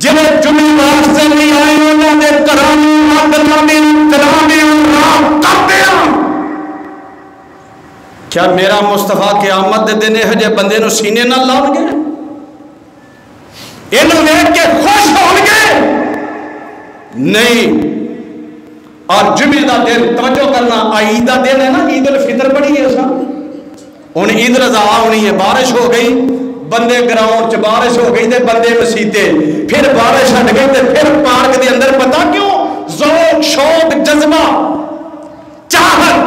جڑے جمعے واسطے نہیں آئے انہاں دے گھراں نو اگ لا کے رام کر دیاں کیا میرا مصطفیٰ قیامت دے دن یہ جے بندے نو سینے نہ لاؤ گے انہوں دیکھ کے خوش ہو گے نہیں اور جمعے دا دن توجہ کرنا عید دا دن ہے نا عید الفطر پڑھی ہے سا ہن عید الاضحیٰ ہونی ہے بارش ہو گئی بندے گراؤنڈ چ بارش ہو گئی تے بندے مسیتے پھر بارش ہٹ گئی تے پھر پارک دے اندر پتہ کیوں ذوق شوق جذبہ چاہت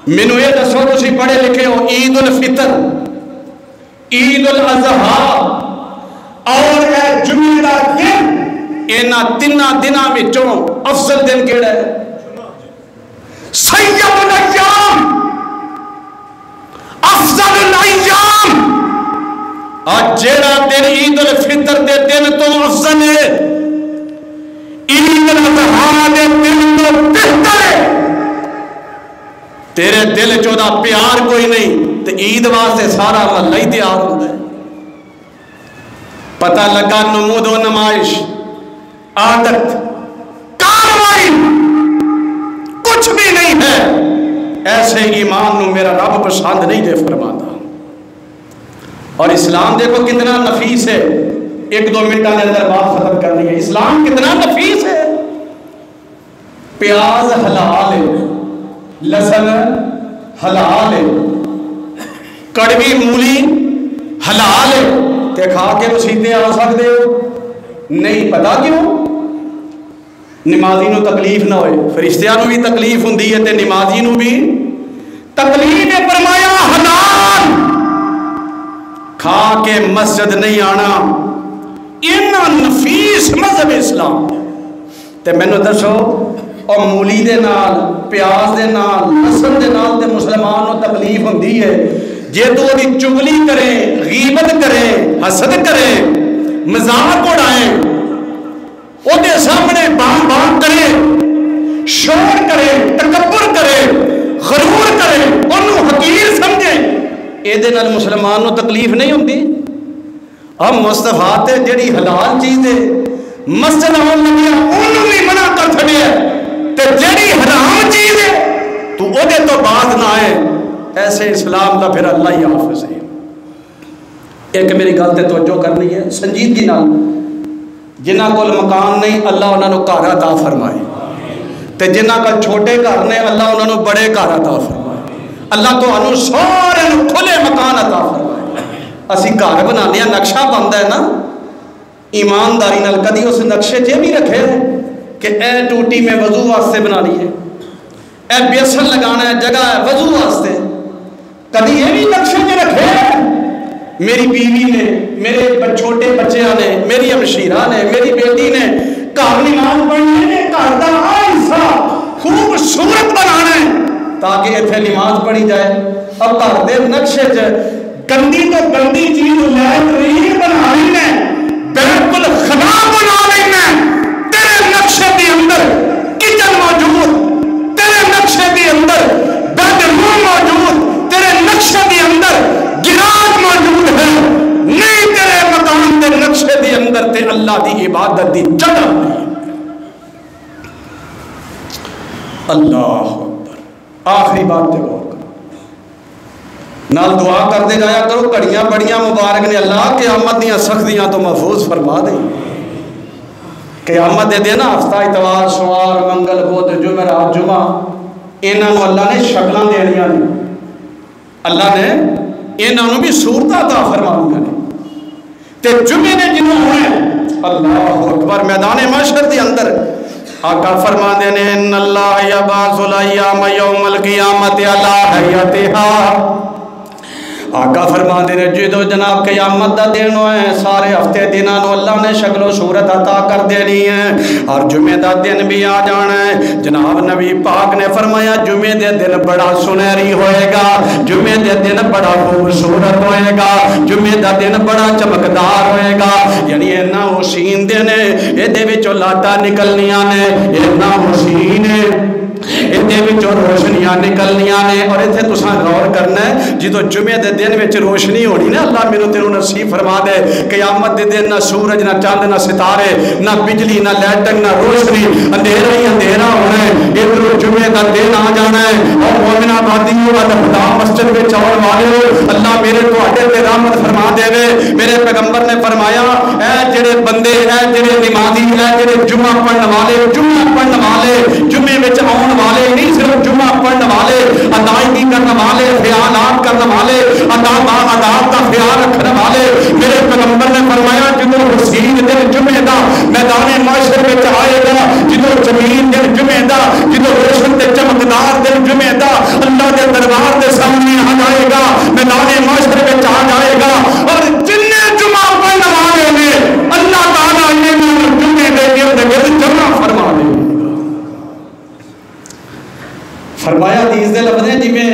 مینوں یہ دسو تسی پڑھے لکھے ہو عید الفطر عید الاضحیٰ اور اے جمعے دا دن انہاں تیناں دناں وچوں افضل دن کیڑا ہے سید الايام افضل الایام آج جیڑا دن عید الفطر دے دن تو افضل ہے عید الاضحیٰ دے دن تو بہتر ہے تیرے دل چودہ پیار کوئی نہیں تو عید واسطے سارا محلہ ہی تیار ہوتا ہے پتہ لگا نمود و نمائش عادت کاروائی کچھ بھی نہیں ہے ایسے ایمان نو میرا رب پسند نہیں دے فرماتا اور اسلام دیکھو کتنا نفیس ہے 1-2 منٹوں کے اندر بات ختم کرنی ہے اسلام کتنا نفیس ہے پیاز حلال ہے لہسن حلال ہے کڑوی مولی حلال ہے تے کھا کے مسیتے آ سکتے ہو نہیں پتا کیوں نمازی نو تکلیف نہ ہوئے فرشتیاں نو بھی تکلیف ہوندی ہے تے نمازی نو بھی تکلیف ہے فرمایا حلال کھا کے مسجد نہیں آنا اتنا نفیس مذہب اسلام تے مینوں دسو اور مولی دے نال پیاز دے نال لہسن دے نال تے مسلمان نو تکلیف ہوندی ہے جے تو دی چگلی کرے غیبت کرے حسد کرے مذاق اڑائے او دے سامنے بام بام کرے شور کرے تکبر کرے غرور کرے انہوں حقیر سمجھے اے دے نال مسلمان نو تکلیف نہیں ہوندی ہم مصطفیٰ تے جڑی حلال چیز ہے مسجد آن لگیا انہوں بھی منع کر چھڑے تے جڑی حرام چیز ہے تو او دے تو باز نہ آئے ایسے اسلام دا پھر اللہ ہی حافظ ہے ایک میری گل تے توجہ کرنی ہے سنجیدگی نال جنہاں کول مکان نہیں اللہ انہاں نو گھر عطا فرمائے، تے جنہاں کول چھوٹے گھر نے اللہ انہاں نو بڑے گھر عطا فرمائے، اللہ تو انہوں سارے نو کھلے مکان عطا فرمائے۔ اسی گھر بنانے نقشہ بنتا ہے نا، ایمانداری نال کدی اس نقشے چ بھی رکھے کہ اے ٹوٹی میں وضو واسطے بنانی ہے، اے بیسن لگانا ہے جگہ ہے وضو واسطے، کدی یہ بھی نقشے چ رکھے میری بیوی نے، میرے چھوٹے بچیاں نے، میری ہمشیرہ نے، میری بیٹی نے گھر نماز پڑھنی ہے، گھر کا ہر حصہ خوبصورت بنانا ہے تاکہ اتنے نماز پڑھی جائے۔ اب گھر کے نقشے چ گندی تو گندی چیز لائبریری بنا لینا، بیت الخلا بنا لینا، تیرے نقشے کے اندر کچن موجود، تیرے نقشے کے اندر بیڈ روم موجود، تیرے نقشے کے اندر گراج موجود ہے، نہیں تیرے مکان کے نقشے کے اندر تے اللہ دی عبادت دی جگہ نہیں۔ اللہ اکبر۔ آخری بات تے غور کرو، نال دعا کرتے جایا کرو، گھڑیاں بڑیاں مبارک نے، اللہ قیامت دیاں سختیاں تو محفوظ فرما دے۔ قیامت دے دن ہفتہ اتوار سوار منگل بدھ جمعرات جمعہ انہاں نو اللہ نے شکلاں دینیاں نے، اللہ نے انہاں نو بھی صورتاں عطا فرمانیاں نے، تے جمعے نے جنوں ہوئے اللہ اکبر میدان محشر دے اندر آقا فرما دینے ان اللہ یبعث الایام یوم القیامت علی حیاتہا، آقا فرما دینے جدو جناب قیامت دا دن ہوئے سارے ہفتے دنوں نو اللہ نے شکل و صورت عطا کر دینی ہے، اور جمعے دا دن بھی آ جانا ہے۔ جناب نبی پاک نے فرمایا جمعے دے دن بڑا سنہری ہوئے گا، جمعے دے دن بڑا خوبصورت ہوئے گا، جمعے دا دن بڑا چمکدار ہوئے گا، یعنی اینا حسین دن ہے، اے دے وچوں لاٹا نکلنیاں نے، اینا حسین ہے، اتنے وچوں روشنیاں نکلنیاں نے۔ اور اتنے تساں غور کرنا ہے جدو جمعے دے دن وچ روشنی ہونی نا، اللہ میرے تینوں نصیب فرما دے، قیامت دے دن نہ سورج نہ چاند نہ ستارے نہ بجلی نہ لائٹنگ نہ روشنی، اندھیرا ہی اندھیرا ہونا ہے، ادھر جمعے دا دن آ جانا ہے۔ اور مومن آبادیوں والا خدا مسجد وچ آن والے اللہ میرے تواڈے تے رحمت فرما دے وے۔ میرے پیغمبر نے فرمایا اے جڑے بندے اے جڑے نمازی اے جڑے جمعہ پڑھن والے جمعے وچ آن والے نہیں، صرف جمعہ پڑھنے والے، ادائیگی کرنے والے، خیالات کرنے والے، آداب کا خیال رکھنے والے، میرے پیغمبر نے فرمایا جدو حسین دن جمعے دا میدان محشر میں آئے گا، جدو جمیل دن جمعے دا، جدو روشن تے چمکدار دن جمعے دا اللہ کے دربار کے سامنے آ جائے گا، میدان محشر میں آ جائے گا، اور جن جمعہ پڑھنے والے نے اللہ تعالیٰ نے جمعے دے گرد جمع فرما دے۔ فرمایا حدیث دے لفظ ہیں جی میں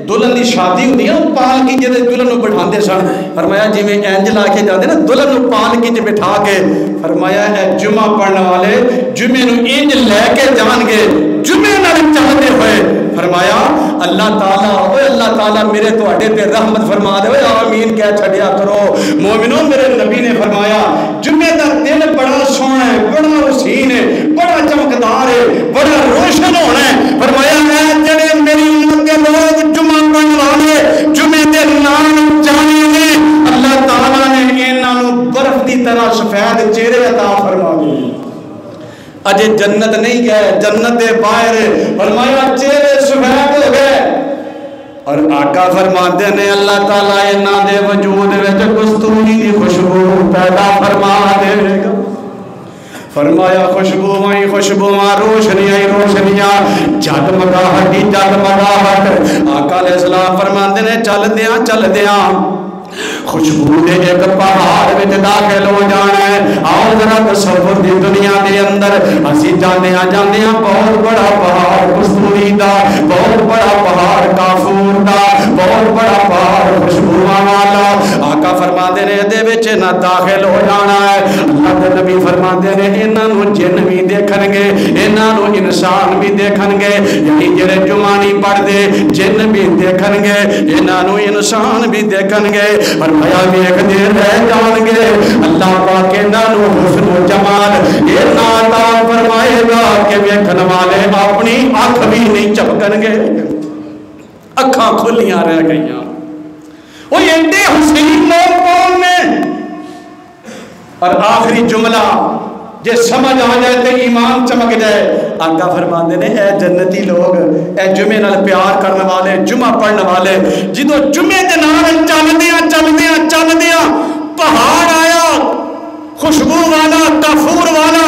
دلہن دی شادی ہوندی ہے پالکی جے دلہن نو بٹھاندے سن، فرمایا جی میں انج لا کے جاندے نا دلہن نو پالکی تے بٹھا کے، فرمایا اے جمعہ پڑھنے والے جمعے نو انج لے کے جان گے جمعے نال چلدے ہوئے، فرمایا اللہ تعالیٰ اوے اللہ تعالیٰ میرے تواڈے تے رحمت فرما دے، اوے آمین کہہ چھڈیا کرو مومنو۔ میرے نبی نے فرمایا جمعے دا دن بڑا سوہنا ہے، بڑا حسین ہے، بڑا چمکدار ہے، بڑا روشن ہونا ہے، فرمایا اے جڑے میری امت کے لوگ جمعہ پڑھن والے جمعے دے نام جانے نے اللہ تعالیٰ نے انہاں نو برف دی طرح سفید چہرے عطا فرما دیے۔ اجے جنت نہیں گئے، جنت دے باہر، فرمایا چہرے سفید ہو گئے، اور آقا فرماتے نے اللہ تعالیٰ انہاں دے وجود وچ کستوری دی خوشبو پیدا فرما دے گا۔ فرمایا خوشبو مائی خوشبو ماں روشنیاں روشنیاں جگمگاہٹ ہی جگمگاہٹ۔ آقا علیہ السلام فرماتے نے چل دیاں خوشبو دے ایک پہاڑ میں داخل ہو جانا ہے۔ آؤ ذرا تصور دی دنیا دے اندر اسی جاندیاں بہت بڑا پہاڑ کستوری دا، بہت بڑا پہاڑ کافور دا، بہت بڑا پہاڑ خوشبو والا۔ آقا فرماتے نے دے وچ نہ داخل ہو جانا ہے۔ اللہ دے نبی فرماتے نے انہاں نو جن بھی دیکھن گے، انہاں نو انسان بھی دیکھن گے، یعنی جڑے جمعہ نہیں پڑھ دے جن بھی دیکھن گے، انہاں نو انسان بھی دیکھن گے، فرمایا ایک دیر رہ جان گے اللہ پاک انہاں نو حسن و جمال یہ عطا فرمائے گا کہ ویکھن والے اپنی اکھ بھی نہیں چپکن گے، اکھاں کھلیاں رہ گئیاں۔ وہ ایڈے حسین لوگ کون نے؟ اور آخری جملہ جے سمجھ آ جائے تو ایمان چمک جائے. آقا فرماندے نے اے جنتی لوگ، اے جمعے نال پیار کرنے والے، جمعہ پڑھنے والے، جدو جمعے دے نال چلدیاں پہاڑ آیا خوشبو والا کافور والا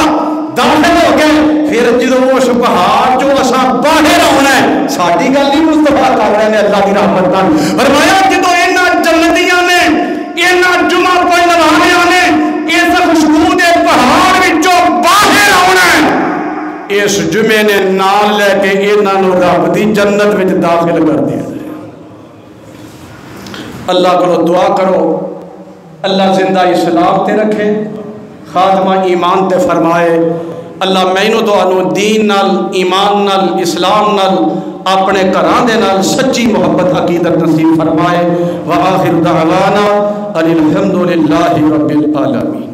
داخل ہو گئے، پھر جدو اس پہاڑ جو اساں باہر آنا ہے، ساری گل نہیں مصطفیٰ کر رہے ہیں اللہ کی رحمت نال. فرمایا جدو انہاں جنتیاں نے، انہاں جمعہ پڑھنے والے نے اس خوشبو دے پہاڑ وچوں باہر آنا ہے، اس جمعے نے نال لے کے انہاں نو رب دی جنت وچ داخل کر دیا. اللہ کو دعا کرو اللہ زندہ اسلام تے رکھے، خاتمہ ایمان تے فرمائے. اللہ مینوں تانوں دین نال، ایمان نال، اسلام نال، اپنے گھراں دے نال سچی محبت عقیدت نصیب فرمائے. وآخر دعوانا ان الحمد للہ رب العالمین.